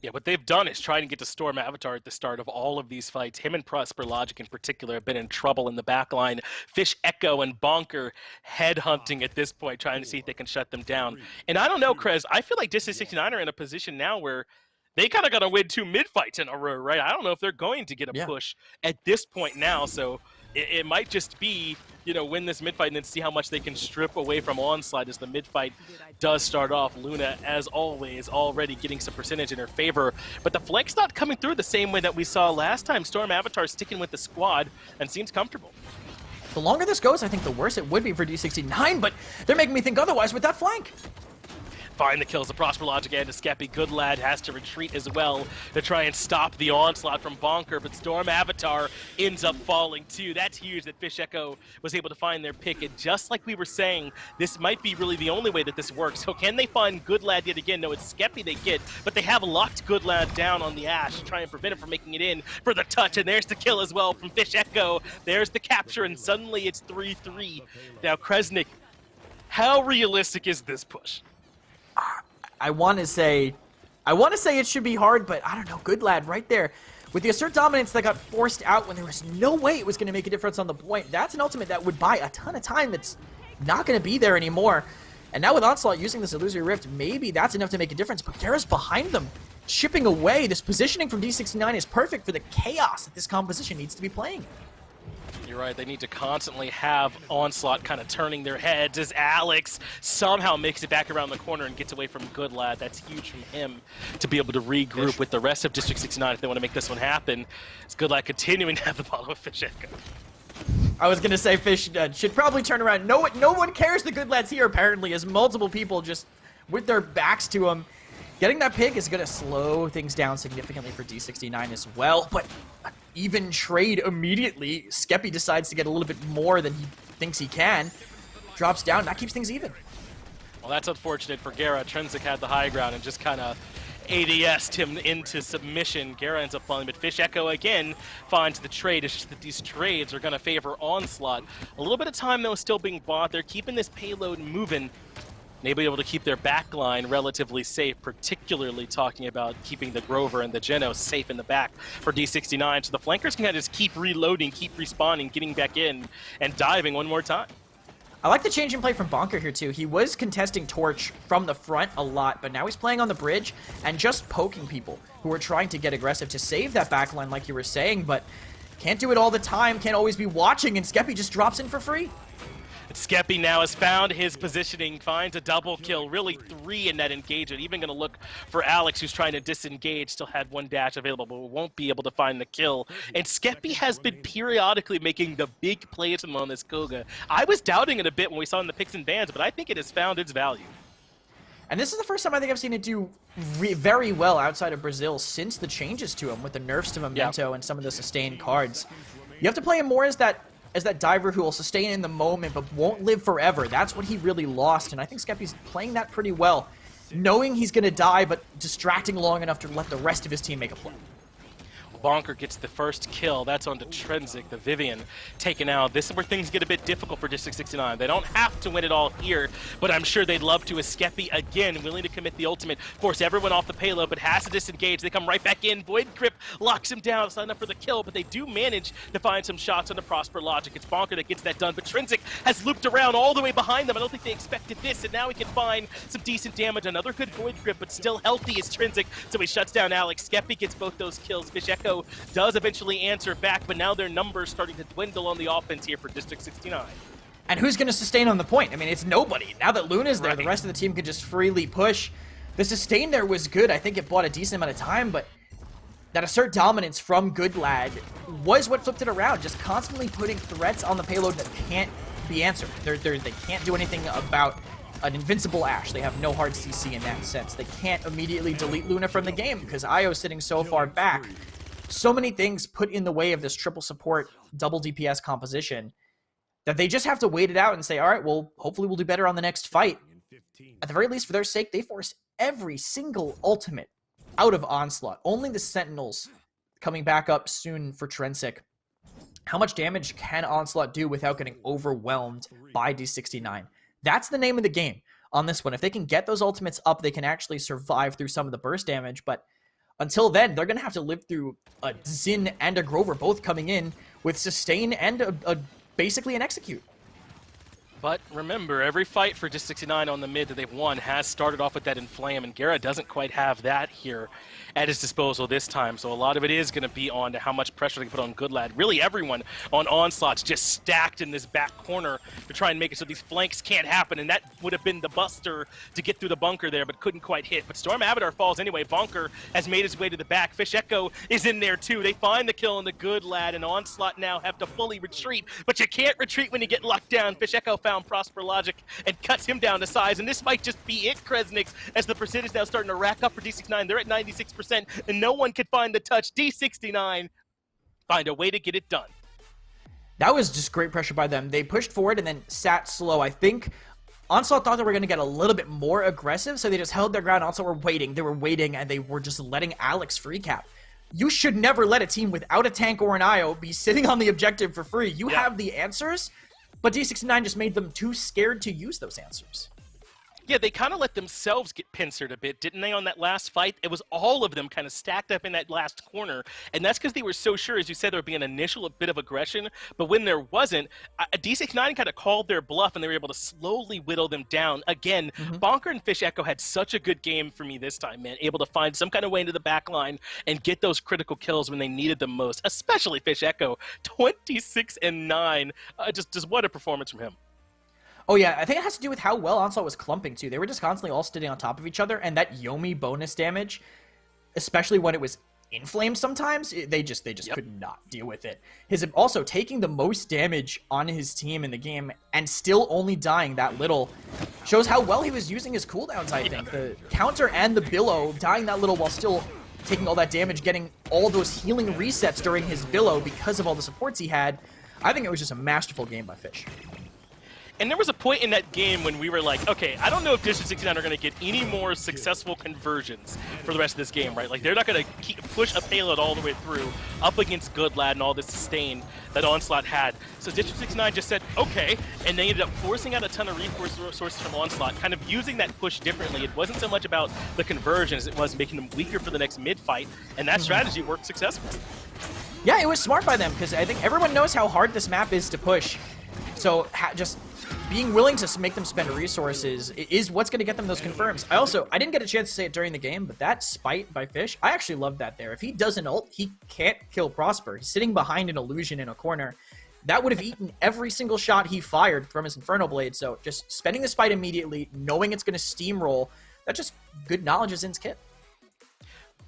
Yeah, what they've done is try to get to stormavatar at the start of all of these fights. Him and ProsperLogic in particular have been in trouble in the backline. Fisheko and bonkar headhunting at this point, trying to see if they can shut them down. And I don't know, Krez, I feel like District 69 are in a position now where they kind of got to win 2 mid-fights in a row, right? I don't know if they're going to get a push at this point now, so it might just be, you know, win this mid-fight and then see how much they can strip away from Onslaught as the mid-fight does start off. Luna, as always, already getting some percentage in her favor, but the flank's not coming through the same way that we saw last time. Stormavatar sticking with the squad and seems comfortable. The longer this goes, I think the worse it would be for D69, but they're making me think otherwise with that flank. find the kills. The ProsperLogic and the Skeppii. Goodlad has to retreat as well to try and stop the onslaught from bonkar, but stormavatar ends up falling too. That's huge that Fisheko was able to find their pick, and just like we were saying, this might be really the only way that this works. So can they find Goodlad yet again? No, it's Skeppii they get, but they have locked Goodlad down on the Ash to try and prevent him from making it in for the touch, and there's the kill as well from Fisheko. There's the capture, and suddenly it's 3-3. Now, Kcruncy, how realistic is this push? I want to say it should be hard, but I don't know. Goodlad right there. With the assert dominance that got forced out when there was no way it was going to make a difference on the point, that's an ultimate that would buy a ton of time that's not going to be there anymore. And now with Onslaught using this Illusory Rift, maybe that's enough to make a difference, but Gerrah's behind them, chipping away. This positioning from D69 is perfect for the chaos that this composition needs to be playing. You're right, they need to constantly have Onslaught kind of turning their heads as Alex somehow makes it back around the corner and gets away from Goodlad. That's huge from him to be able to regroup with the rest of District 69 if they want to make this one happen. It's Goodlad continuing to have the ball with Fisheko. I was going to say Fish should probably turn around. No one cares the Goodlad's here, apparently, as multiple people just with their backs to him. Getting that pick is going to slow things down significantly for D69 as well, but even trade immediately. Skeppii decides to get a little bit more than he thinks he can. Drops down, that keeps things even. Well, that's unfortunate for Gerrah. Trensiq had the high ground and just kind of ADS'd him into submission. Gerrah ends up falling, but Fisheko again finds the trade. It's just that these trades are going to favor Onslaught. A little bit of time, though, still being bought. They're keeping this payload moving. They'll be able to keep their backline relatively safe, particularly talking about keeping the Grover and the Jenos safe in the back for D69. So the flankers can kind of just keep reloading, keep respawning, getting back in, and diving one more time. I like the change in play from bonkar here, too. He was contesting Torch from the front a lot, but now he's playing on the bridge and just poking people who are trying to get aggressive to save that backline, like you were saying, but can't do it all the time, can't always be watching, and Skeppii just drops in for free. Skeppii now has found his positioning, finds a double kill, really 3 in that engagement. Even going to look for Alex, who's trying to disengage, still had 1 dash available, but won't be able to find the kill. And Skeppii has been periodically making the big plays on this Koga. I was doubting it a bit when we saw it in the picks and bans, but I think it has found its value. And this is the first time I think I've seen it do very well outside of Brazil since the changes to him with the nerfs to Memento and some of the sustained cards. You have to play him more as that diver who will sustain in the moment but won't live forever. That's what he really lost, and I think Skeppii's playing that pretty well, knowing he's going to die but distracting long enough to let the rest of his team make a play. Bonkar gets the first kill. That's on to Trensiq, the Vivian, taken out. This is where things get a bit difficult for District 69. They don't have to win it all here, but I'm sure they'd love to. Skeppii, again, willing to commit the ultimate. Force everyone off the payload, but has to disengage. They come right back in. Void Grip locks him down. It's not enough for the kill, but they do manage to find some shots on the ProsperLogic. It's Bonkar that gets that done, but Trensiq has looped around all the way behind them. I don't think they expected this, and now he can find some decent damage. Another good Void Grip, but still healthy is Trensiq, so he shuts down Alex. Skeppii gets both those kills. Fisheko does eventually answer back, but now their numbers starting to dwindle on the offense here for District 69. And who's going to sustain on the point? I mean, it's nobody. Now that Luna's there, the rest of the team can just freely push. The sustain there was good. I think it bought a decent amount of time, but that assert dominance from Goodlad was what flipped it around, just constantly putting threats on the payload that can't be answered. They can't do anything about an invincible Ashe. They have no hard CC in that sense. They can't immediately delete Luna from the game because Io's sitting so far back. So many things put in the way of this triple support, double DPS composition that they just have to wait it out and say, all right, well, hopefully we'll do better on the next fight. At the very least, for their sake, they forced every single ultimate out of Onslaught. Only the Sentinels coming back up soon for Trensiq. How much damage can Onslaught do without getting overwhelmed by D69? That's the name of the game on this one. If they can get those ultimates up, they can actually survive through some of the burst damage, but until then, they're going to have to live through a Zhin and a Grover both coming in with sustain and basically an execute. But remember, every fight for District 69 on the mid that they've won has started off with that Inflame, and Gerrah doesn't quite have that here at his disposal this time. So a lot of it is going to be on to how much pressure they can put on Goodlad. Really everyone on Onslaught's just stacked in this back corner to try and make it so these flanks can't happen, and that would have been the buster to get through the bunker there, but couldn't quite hit. But stormavatar falls anyway. Bonkar has made his way to the back. Fisheko is in there too. They find the kill on the Goodlad, and Onslaught now have to fully retreat, but you can't retreat when you get locked down. Fisheko found ProsperLogic and cuts him down to size, and this might just be it, Kcruncy, as the percentage now starting to rack up for D69. They're at 96%, and no one can find the touch. D69 find a way to get it done. That was just great pressure by them. They pushed forward and then sat slow. I think Onslaught thought they were going to get a little bit more aggressive, so they just held their ground. Onslaught were waiting. They were waiting, and they were just letting Alex free cap. You should never let a team without a tank or an IO be sitting on the objective for free. You have the answers, but D69 just made them too scared to use those answers. Yeah, they kind of let themselves get pincered a bit, didn't they, on that last fight? It was all of them kind of stacked up in that last corner, and that's because they were so sure, as you said, there would be an initial bit of aggression, but when there wasn't, D69 kind of called their bluff, and they were able to slowly whittle them down. Again, bonkar and Fisheko had such a good game for me this time, man, able to find some kind of way into the back line and get those critical kills when they needed them most, especially Fisheko, 26-9. Just what a performance from him. Oh yeah, I think it has to do with how well Onslaught was clumping too. They were just constantly all sitting on top of each other, and that Yomi bonus damage, especially when it was inflamed sometimes, they just could not deal with it. His also taking the most damage on his team in the game and still only dying that little shows how well he was using his cooldowns, I think. The counter and the Willo dying that little while still taking all that damage, getting all those healing resets during his Willo because of all the supports he had. I think it was just a masterful game by Fish. And there was a point in that game when we were like, okay, I don't know if District 69 are going to get any more successful conversions for the rest of this game, right? Like, they're not going to push a payload all the way through up against iGoodlad and all this sustain that Onslaught had. So District 69 just said, okay, and they ended up forcing out a ton of resources from Onslaught, kind of using that push differently. It wasn't so much about the conversions, it was making them weaker for the next mid-fight, and that strategy worked successfully. Yeah, it was smart by them, because I think everyone knows how hard this map is to push. So just being willing to make them spend resources is what's going to get them those confirms. I didn't get a chance to say it during the game, but that spite by Fish, I actually love that there. If he doesn't ult, he can't kill Prosper. He's sitting behind an illusion in a corner. That would have eaten every single shot he fired from his Inferno Blade. So just spending the spite immediately, knowing it's going to steamroll, that's just good knowledge of Zhin's kit.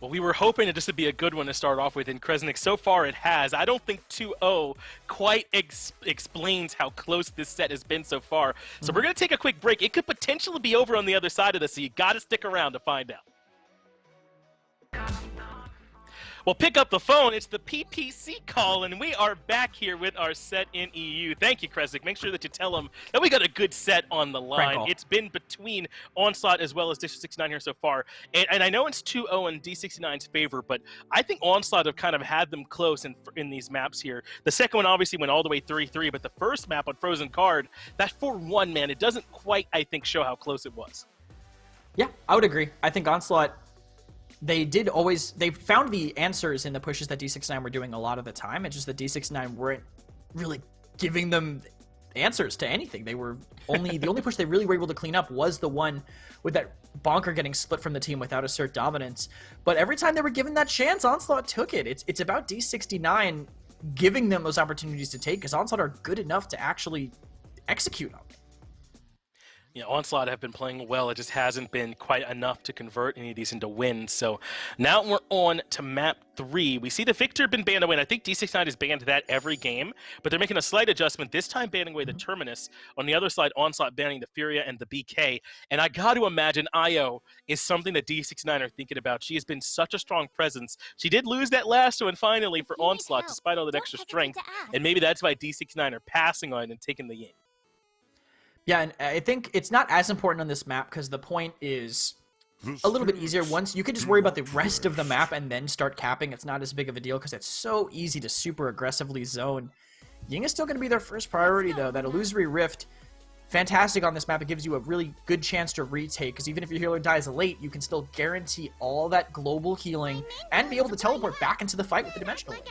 Well, we were hoping that this would be a good one to start off with in Kcruncy. So far, it has. I don't think 2-0 quite explains how close this set has been so far. So we're going to take a quick break. It could potentially be over on the other side of this, so you got to stick around to find out. Well, pick up the phone. It's the PPC call, and we are back here with our set in EU. Thank you, Kcruncy. Make sure that you tell them that we got a good set on the line. It's been between Onslaught as well as District 69 here so far. And I know it's 2-0 in D69's favor, but I think Onslaught have kind of had them close in these maps here. The second one obviously went all the way 3-3, but the first map on Frozen Card, that 4-1, man, it doesn't quite, I think, show how close it was. Yeah, I would agree. I think Onslaught, they found the answers in the pushes that D69 were doing a lot of the time. It's just that D69 weren't really giving them answers to anything. They were the only push they really were able to clean up was the one with that bonkar getting split from the team without assert dominance. But every time they were given that chance, Onslaught took it. It's about D69 giving them those opportunities to take, because Onslaught are good enough to actually execute on them. You know, Onslaught have been playing well. It just hasn't been quite enough to convert any of these into wins. So now we're on to map 3. We see the Victor been banned away, and I think D69 has banned that every game, but they're making a slight adjustment, this time banning away the Terminus. On the other side, Onslaught banning the Furia and the BK. And I got to imagine IO is something that D69 are thinking about. She has been such a strong presence. She did lose that last one finally for Onslaught, despite all that extra strength. And maybe that's why D69 are passing on and taking the Ying. Yeah, and I think it's not as important on this map because the point is a little bit easier. Once you can just worry about the rest of the map and then start capping, it's not as big of a deal because it's so easy to super aggressively zone. Ying is still going to be their first priority, though. That Illusory Rift, fantastic on this map. It gives you a really good chance to retake, because even if your healer dies late, you can still guarantee all that global healing and be able to teleport back into the fight with the Dimensional Link.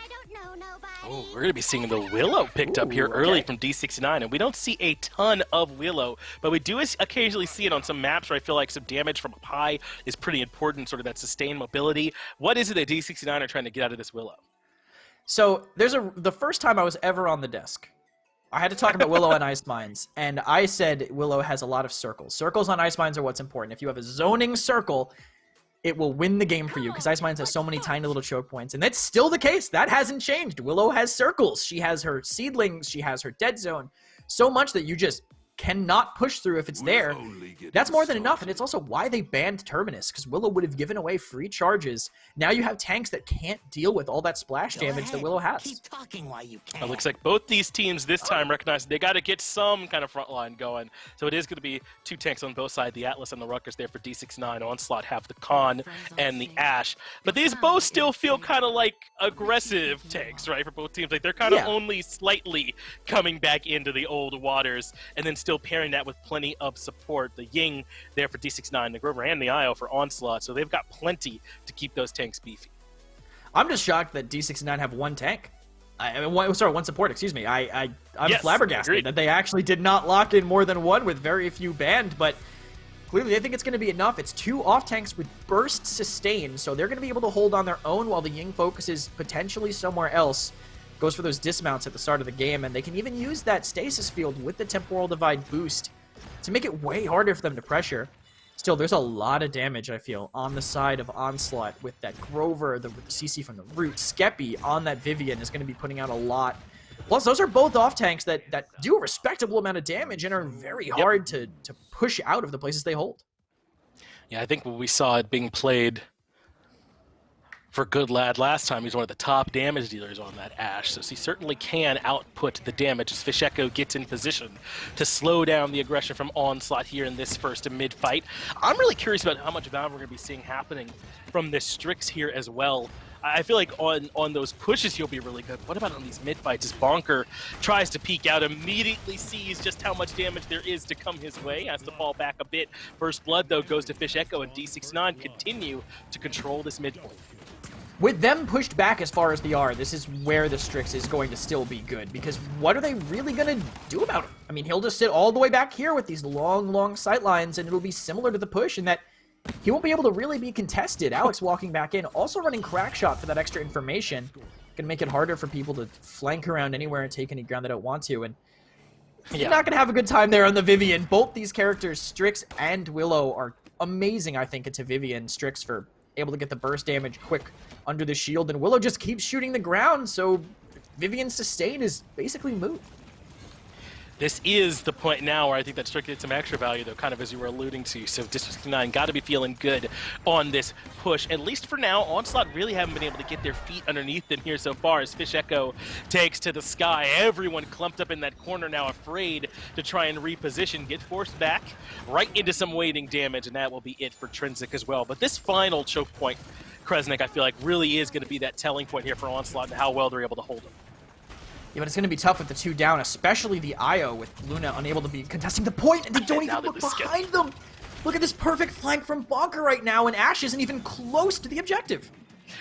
Oh, we're going to be seeing the Willo picked up here early from D69, and we don't see a ton of Willo, but we do occasionally see it on some maps where I feel like some damage from up high is pretty important, sort of that sustained mobility. What is it that D69 are trying to get out of this Willo? So the first time I was ever on the desk, I had to talk about Willo and Ice Mines, and I said Willo has a lot of circles. Circles on Ice Mines are what's important. If you have a zoning circle, it will win the game for you, because Ice Mines has so many tiny little choke points, and that's still the case. That hasn't changed. Willo has circles. She has her seedlings. She has her dead zone. So much that you just cannot push through if it's there. That's more than enough, and it's also why they banned Terminus, because Willo would have given away free charges. Now you have tanks that can't deal with all that splash damage that Willo has. Keep talking while you can. It looks like both these teams this time recognize they got to get some kind of front line going. So it is going to be two tanks on both sides, the Atlas and the Ruckus there for D69. Onslaught have the Khan and the Ashe. But these both still feel kind of like aggressive tanks, right, for both teams. Like they're kind of only slightly coming back into the old waters, and then still pairing that with plenty of support. The Ying there for D69, the Grover, and the IO for Onslaught. So they've got plenty to keep those tanks beefy. I'm just shocked that D69 have one tank. One support, excuse me. I'm flabbergasted that they actually did not lock in more than one with very few banned, but clearly they think it's going to be enough. It's two off tanks with burst sustain, so they're going to be able to hold on their own while the Ying focuses potentially somewhere else. Goes for those dismounts at the start of the game, and they can even use that stasis field with the temporal divide boost to make it way harder for them to pressure. Still, there's a lot of damage, I feel, on the side of Onslaught with that Grover, with the CC from the root. Skeppii on that Vivian is going to be putting out a lot. Plus, those are both off tanks that do a respectable amount of damage and are very hard to push out of the places they hold. Yeah, I think when we saw it being played for Goodlad last time, he's one of the top damage dealers on that Ashe, so he certainly can output the damage as Fisheko gets in position to slow down the aggression from Onslaught here in this first mid-fight. I'm really curious about how much value we're going to be seeing happening from this Strix here as well. I feel like on those pushes he'll be really good. What about on these mid-fights as bonkar tries to peek out, immediately sees just how much damage there is to come his way, has to fall back a bit. First blood, though, goes to Fisheko, and D69 continue to control this midpoint. With them pushed back as far as they are, this is where the Strix is going to still be good, because what are they really going to do about it? I mean, he'll just sit all the way back here with these long, long sight lines, and it'll be similar to the push in that he won't be able to really be contested. Alex walking back in, also running crack shot for that extra information. Gonna make it harder for people to flank around anywhere and take any ground they don't want to, and you're not gonna have a good time there on the Vivian. Both these characters, Strix and Willo, are amazing, I think, into Vivian. Strix for able to get the burst damage quick under the shield, and Willo just keeps shooting the ground, so Vivian's sustain is basically moot. This is the point now where I think that Strix gets some extra value, though, kind of as you were alluding to. So D69 got to be feeling good on this push. At least for now, Onslaught really haven't been able to get their feet underneath them here so far as Fisheko takes to the sky. Everyone clumped up in that corner now, afraid to try and reposition, get forced back right into some waiting damage, and that will be it for Trensiq as well. But this final choke point, Kcruncy, I feel like really is going to be that telling point here for Onslaught and how well they're able to hold them. Yeah, but it's going to be tough with the two down, especially the IO with Luna unable to be contesting the point, and they don't even look behind them. Look at this perfect flank from bonkar right now, and Ashe isn't even close to the objective.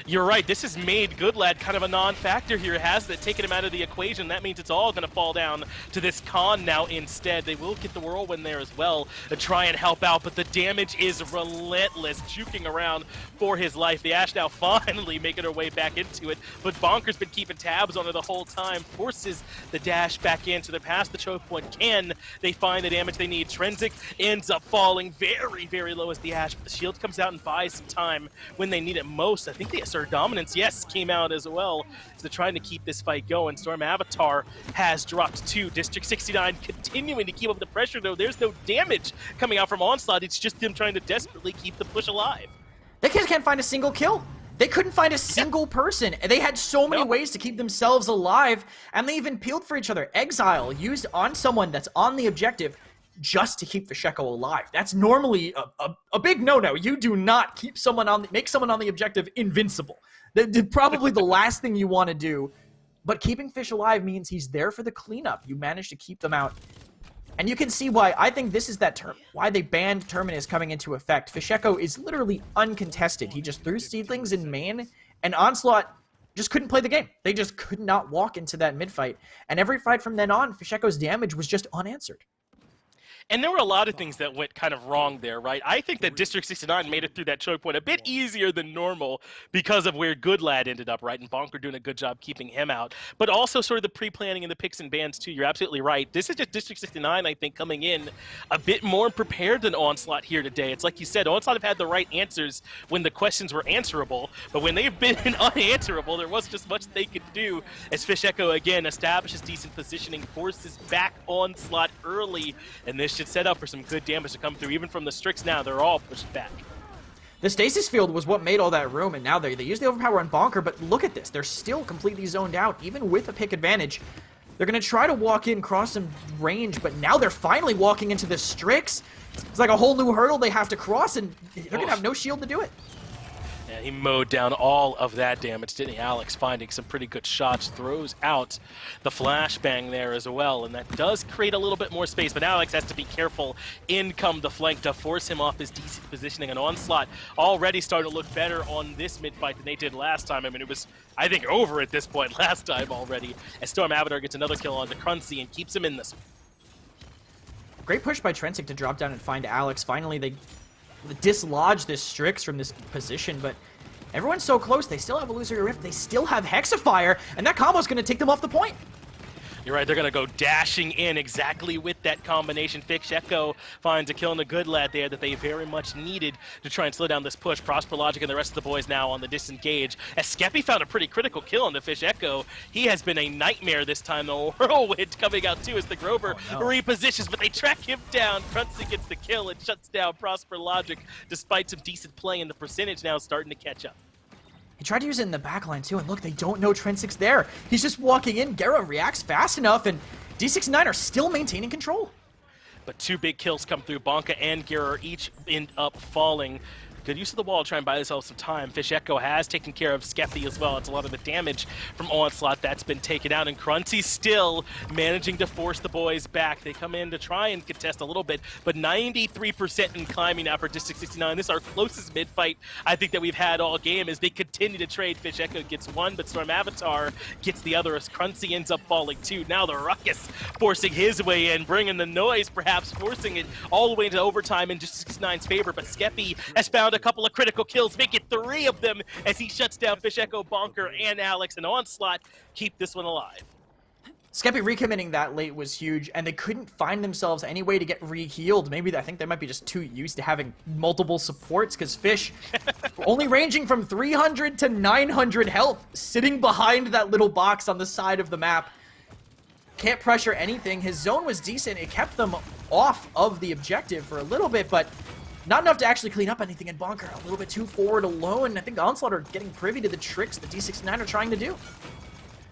You're right, this has made Goodlad kind of a non-factor here, hasn't it? Taken him out of the equation. That means it's all going to fall down to this Khan now instead. They will get the whirlwind there as well to try and help out, but the damage is relentless, juking around for his life. The Ashe now finally making her way back into it, but bonkar's been keeping tabs on her the whole time, forces the dash back in, so they're past the choke point. Can they find the damage they need? Trensiq ends up falling very, very low as the Ashe, but the shield comes out and buys some time when they need it most. I think the Assert Dominance, yes, came out as well. So they're trying to keep this fight going. Stormavatar has dropped 2. District 69 continuing to keep up the pressure, though. There's no damage coming out from Onslaught. It's just them trying to desperately keep the push alive. They can't find a single kill. They couldn't find a single person. They had so many ways to keep themselves alive, and they even peeled for each other. Exile used on someone that's on the objective just to keep Fisheko alive. That's normally a big no-no. You do not keep someone make someone on the objective invincible. Probably the last thing you want to do. But keeping Fish alive means he's there for the cleanup. You manage to keep them out. And you can see why. I think this is why they banned Terminus coming into effect. Fisheko is literally uncontested. He just threw seedlings in main, and Onslaught just couldn't play the game. They just could not walk into that mid-fight. And every fight from then on, Fisheko's damage was just unanswered. And there were a lot of things that went kind of wrong there, right? I think that District 69 made it through that choke point a bit easier than normal because of where Goodlad ended up, right? And bonkar doing a good job keeping him out. But also sort of the pre-planning and the picks and bans, too. You're absolutely right. This is just District 69, I think, coming in a bit more prepared than Onslaught here today. It's like you said, Onslaught have had the right answers when the questions were answerable, but when they've been unanswerable, there wasn't just much they could do, as Fisheko, again, establishes decent positioning, forces back Onslaught early, and this should set up for some good damage to come through. Even from the Strix now, they're all pushed back. The stasis field was what made all that room, and now they use the overpower on bonkar, but look at this. They're still completely zoned out, even with a pick advantage. They're going to try to walk in, cross some range, but now they're finally walking into the Strix. It's like a whole new hurdle they have to cross, and they're going to have no shield to do it. And he mowed down all of that damage, didn't he? Alex finding some pretty good shots, throws out the flashbang there as well, and that does create a little bit more space, but Alex has to be careful. In come the flank to force him off his decent positioning, and Onslaught already starting to look better on this mid-fight than they did last time. I mean, it was, I think, over at this point last time already, as stormavatar gets another kill on Kcruncy and keeps him in this one. Great push by Trensiq to drop down and find Alex. Finally, they dislodge this Strix from this position, but everyone's so close. They still have Illusory Rift. They still have Hexafire, and that combo's going to take them off the point. You're right, they're going to go dashing in exactly with that combination. Fisheko finds a kill on the Goodlad there that they very much needed to try and slow down this push. ProsperLogic and the rest of the boys now on the disengage. As Skeppii found a pretty critical kill on the Fisheko, he has been a nightmare this time. The Whirlwind coming out too as the Grover repositions, but they track him down. Kcruncy gets the kill and shuts down ProsperLogic despite some decent play, and the percentage now starting to catch up. He tried to use it in the backline too, and look, they don't know Trensiq's there. He's just walking in. Gerrah reacts fast enough, and D69 are still maintaining control. But two big kills come through. bonkar and Gerrah each end up falling. Good use of the wall to try and buy themselves some time. Fisheko has taken care of Skeppii as well. It's a lot of the damage from Onslaught that's been taken out, and Kcruncy still managing to force the boys back. They come in to try and contest a little bit, but 93% in climbing now for District 69. This is our closest mid-fight I think that we've had all game as they continue to trade. Fisheko gets one, but stormavatar gets the other as Kcruncy ends up falling too. Now the Ruckus forcing his way in, bringing the noise, perhaps forcing it all the way into overtime in District 69's favor, but Skeppii has found a couple of critical kills, make it 3 of them as he shuts down Fisheko, bonkar, and Alex, and Onslaught keep this one alive. Skeppii recommitting that late was huge, and they couldn't find themselves any way to get re-healed. Maybe I think they might be just too used to having multiple supports, because Fish only ranging from 300 to 900 health, sitting behind that little box on the side of the map. Can't pressure anything. His zone was decent. It kept them off of the objective for a little bit, but not enough to actually clean up anything, and bonkar a little bit too forward alone. I think the Onslaught are getting privy to the tricks the D69 are trying to do.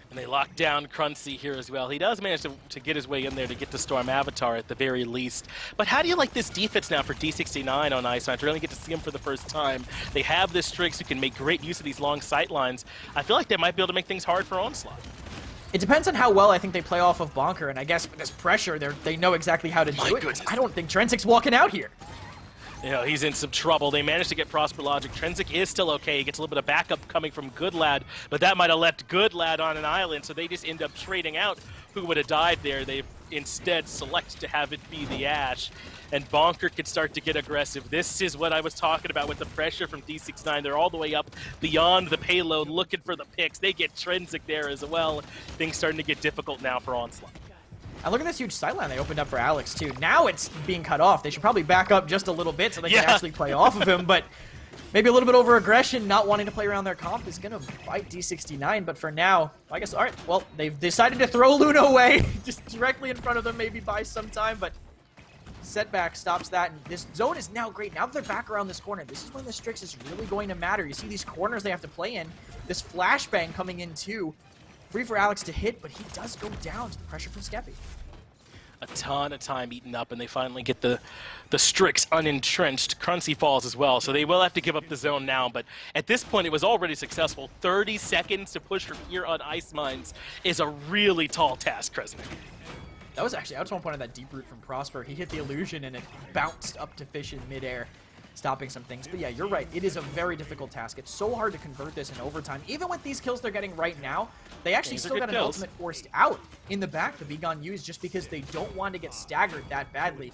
And they lock down Kcruncy here as well. He does manage to get his way in there to get the stormavatar at the very least. But how do you like this defense now for D69 on Ice? I really get to see him for the first time. They have this Strix who can make great use of these long sight lines. I feel like they might be able to make things hard for Onslaught. It depends on how well I think they play off of bonkar, and I guess with this pressure, they know exactly how to do it. Goodness. I don't think Trensiq's walking out here. You know, he's in some trouble. They managed to get ProsperLogic. Trensiq is still okay. He gets a little bit of backup coming from Goodlad, but that might have left Goodlad on an island, so they just end up trading out who would have died there. They instead select to have it be the Ashe, and bonkar could start to get aggressive. This is what I was talking about with the pressure from D69. They're all the way up beyond the payload looking for the picks. They get Trensiq there as well. Things starting to get difficult now for Onslaught. And look at this huge sightline they opened up for Alex, too. Now it's being cut off. They should probably back up just a little bit so they can actually play off of him, but maybe a little bit over aggression, not wanting to play around their comp is going to bite D69, but for now, I guess, all right, well, they've decided to throw Luna away, just directly in front of them, maybe buy some time, but setback stops that, and this zone is now great. Now that they're back around this corner, this is when the Strix is really going to matter. You see these corners they have to play in, this flashbang coming in, too. Free for Alex to hit, but he does go down to the pressure from Skeppii. A ton of time eaten up, and they finally get the Strix unentrenched. Kcruncy falls as well, so they will have to give up the zone now, but at this point it was already successful. 30 seconds to push from here on Ice Mines is a really tall task, Kcruncy. That was actually, I just want to point out that deep root from Prosper. He hit the illusion and it bounced up to Fish in midair, stopping some things. But yeah, you're right. It is a very difficult task. It's so hard to convert this in overtime. Even with these kills they're getting right now, they actually still got an ultimate forced out in the back the B-Gon used just because they don't want to get staggered that badly.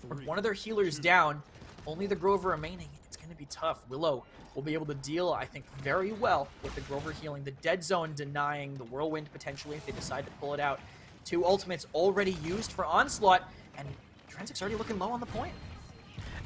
With one of their healers down, only the Grover remaining, it's going to be tough. Willo will be able to deal, I think, very well with the Grover healing. The Dead Zone denying the Whirlwind potentially if they decide to pull it out. 2 ultimates already used for Onslaught, and Trensiq's already looking low on the point.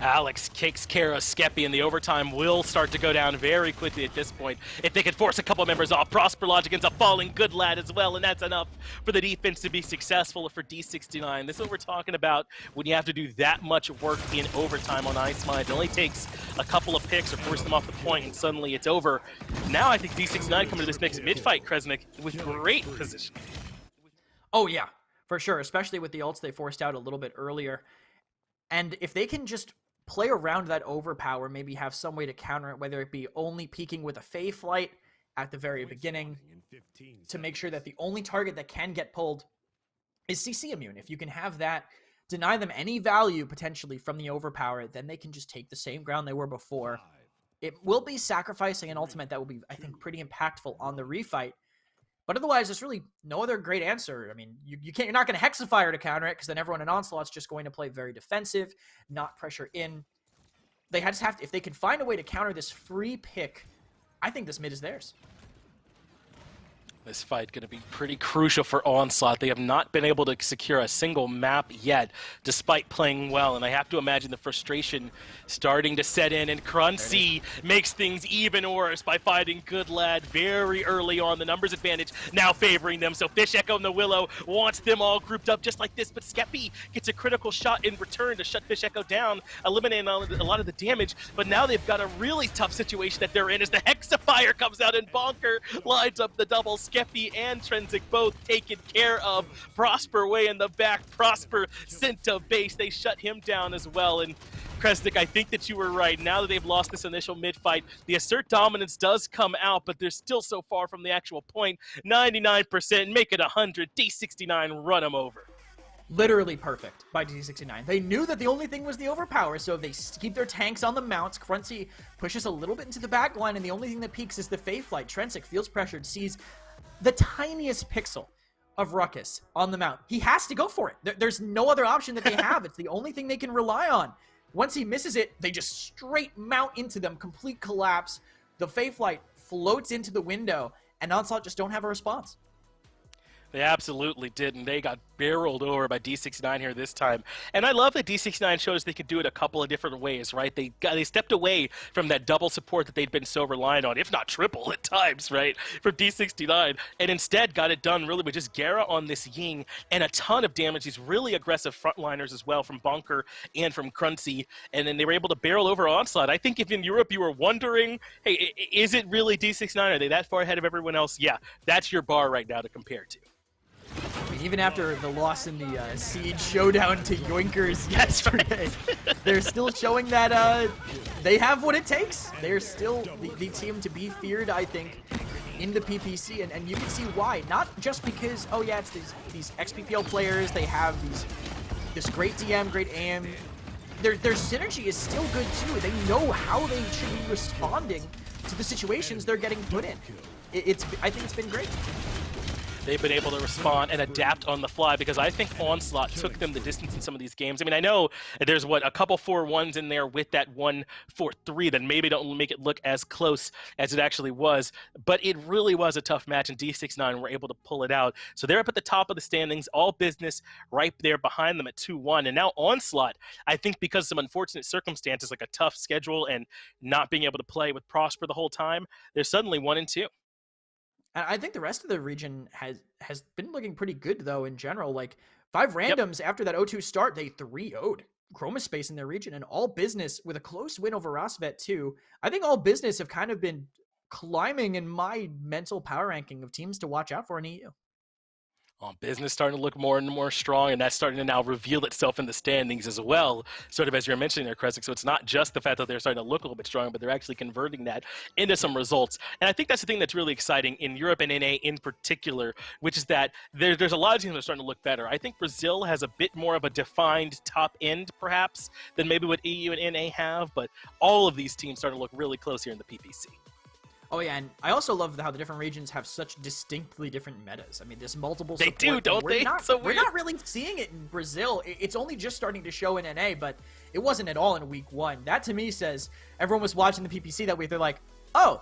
Alex takes care of Skeppii, and the overtime will start to go down very quickly at this point. If they could force a couple members off, ProsperLogic ends up falling Goodlad as well, and that's enough for the defense to be successful for D69. This is what we're talking about when you have to do that much work in overtime on Ice Mine. It only takes a couple of picks or force them off the point, and suddenly it's over. Now I think D69 coming to this next mid-fight, Kcruncy, with great position. Oh yeah, for sure, especially with the ults they forced out a little bit earlier. And if they can just play around that overpower, maybe have some way to counter it, whether it be only peeking with a Fae Flight at the very beginning to make sure that the only target that can get pulled is CC immune. If you can have that, deny them any value potentially from the overpower, then they can just take the same ground they were before. It will be sacrificing an ultimate that will be, I think, pretty impactful on the refight. But otherwise, there's really no other great answer. I mean, you're not going to Hexafire to counter it, because then everyone in Onslaught's just going to play very defensive, not pressure in. They just have to, if they can find a way to counter this free pick, I think this mid is theirs. This fight going to be pretty crucial for Onslaught. They have not been able to secure a single map yet, despite playing well. And I have to imagine the frustration starting to set in. And Kcruncy makes things even worse by fighting Goodlad very early on. The numbers advantage now favoring them. So Fisheko and the Willo wants them all grouped up just like this. But Skeppii gets a critical shot in return to shut Fisheko down, eliminating a lot of the damage. But now they've got a really tough situation that they're in as the Hexafire comes out and bonkar lines up the double. Skeppii and Trensiq both taken care of. Prosper way in the back. Prosper sent to base. They shut him down as well. And Kcruncy, I think that you were right. Now that they've lost this initial mid-fight, the assert dominance does come out, but they're still so far from the actual point. 99%, make it 100. D69 run them over. Literally perfect by D69. They knew that the only thing was the overpower, so they keep their tanks on the mounts. Kcruncy pushes a little bit into the back line, and the only thing that peaks is the Fae Flight. Trensiq feels pressured, sees the tiniest pixel of Ruckus on the mount. He has to go for it. There's no other option that they have. It's the only thing they can rely on. Once he misses it, they just straight mount into them, complete collapse. The Fae Flight floats into the window, and Onslaught just don't have a response. They absolutely did, and they got barreled over by D69 here this time. And I love that D69 shows they could do it a couple of different ways, right? They stepped away from that double support that they'd been so reliant on, if not triple at times, right, for D69, and instead got it done really with just Gerrah on this Ying and a ton of damage. These really aggressive frontliners as well from bonkar and from Kcruncy, and then they were able to barrel over Onslaught. I think if in Europe you were wondering, hey, is it really D69? Are they that far ahead of everyone else? Yeah, that's your bar right now to compare to. Even after the loss in the Siege showdown to Yoinkers yesterday, they're still showing that they have what it takes. They're still the team to be feared, I think, in the PPC, and you can see why. Not just because, oh yeah, it's these XPPL players, they have this great DM, great aim. Their synergy is still good too. They know how they should be responding to the situations they're getting put in. I think it's been great. They've been able to respond and adapt on the fly, because I think Onslaught took them the distance in some of these games. I mean, I know there's, a couple 4-1s in there with that 1-4-3 that maybe don't make it look as close as it actually was, but it really was a tough match, and D69 were able to pull it out. So they're up at the top of the standings, all business right there behind them at 2-1. And now Onslaught, I think because of some unfortunate circumstances, like a tough schedule and not being able to play with Prosper the whole time, they're suddenly 1-2. I think the rest of the region has been looking pretty good, though, in general. Like, 5 randoms after that 0-2 start, they 3-0'd Chromaspace in their region, and All Business with a close win over Rosvet, too. I think All Business have kind of been climbing in my mental power ranking of teams to watch out for in EU. Business starting to look more and more strong, and that's starting to now reveal itself in the standings as well, sort of as you're mentioning there, Kcruncy. So it's not just the fact that they're starting to look a little bit stronger, but they're actually converting that into some results. And I think that's the thing that's really exciting in Europe and NA in particular, which is that there's a lot of teams that are starting to look better. I think Brazil has a bit more of a defined top end, perhaps, than maybe what EU and NA have, but all of these teams starting to look really close here in the PPC. Oh yeah, and I also love how the different regions have such distinctly different metas. I mean, there's multiple They support, do, don't they? We're not really seeing it in Brazil. It's only just starting to show in NA, but it wasn't at all in week 1. That to me says everyone was watching the PPC that week. They're like, oh,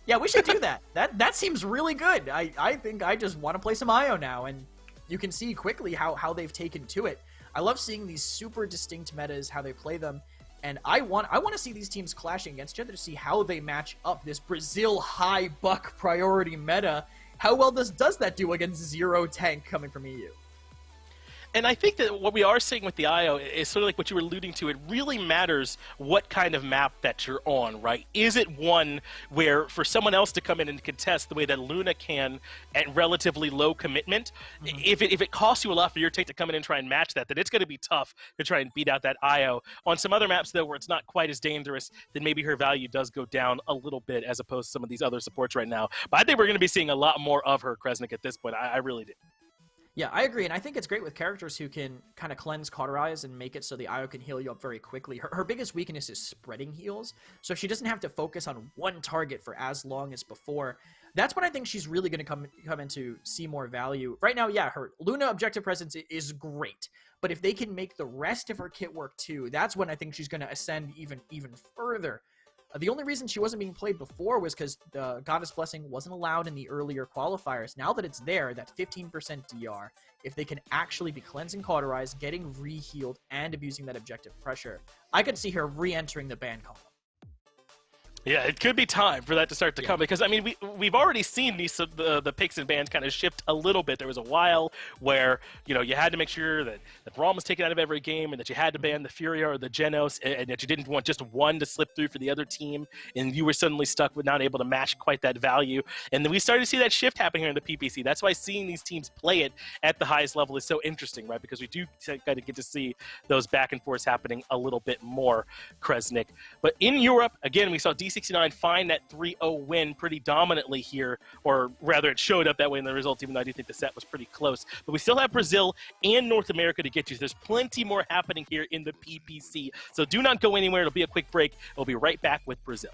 yeah, we should do that. That seems really good. I think I just want to play some IO now, and you can see quickly how they've taken to it. I love seeing these super distinct metas, how they play them. And I want to see these teams clashing against each other to see how they match up. This Brazil high buck priority meta, how well does that do against zero tank coming from EU? And I think that what we are seeing with the IO is sort of like what you were alluding to. It really matters what kind of map that you're on, right? Is it one where for someone else to come in and contest the way that Luna can at relatively low commitment, if it costs you a lot for your tank to come in and try and match that, then it's going to be tough to try and beat out that IO. On some other maps, though, where it's not quite as dangerous, then maybe her value does go down a little bit as opposed to some of these other supports right now. But I think we're going to be seeing a lot more of her, Kcruncy, at this point. I really do. Yeah, I agree, and I think it's great with characters who can kind of cleanse, cauterize, and make it so the IO can heal you up very quickly. Her biggest weakness is spreading heals, so if she doesn't have to focus on one target for as long as before, that's when I think she's really going to come in to see more value. Right now, yeah, her Luna objective presence is great, but if they can make the rest of her kit work too, that's when I think she's going to ascend even further. The only reason she wasn't being played before was because the Goddess Blessing wasn't allowed in the earlier qualifiers. Now that it's there, that 15% DR, if they can actually be cleansing cauterized, getting re-healed, and abusing that objective pressure, I could see her re-entering the ban column. Yeah, it could be time for that to start to come, because I mean we've already seen the picks and bans kind of shift a little bit. There was a while where you had to make sure that the Braum was taken out of every game, and that you had to ban the Furia or the Jenos, and that you didn't want just one to slip through for the other team, and you were suddenly stuck with not able to match quite that value. And then we started to see that shift happen here in the PPC. That's why seeing these teams play it at the highest level is so interesting, right? Because we do kind of get to see those back and forths happening a little bit more, Kcruncy. But in Europe, again, we saw D69 find that 3-0 win pretty dominantly here, or rather it showed up that way in the result, even though I do think the set was pretty close. But we still have Brazil and North America to get to. There's plenty more happening here in the PPC. So do not go anywhere. It'll be a quick break. We'll be right back with Brazil.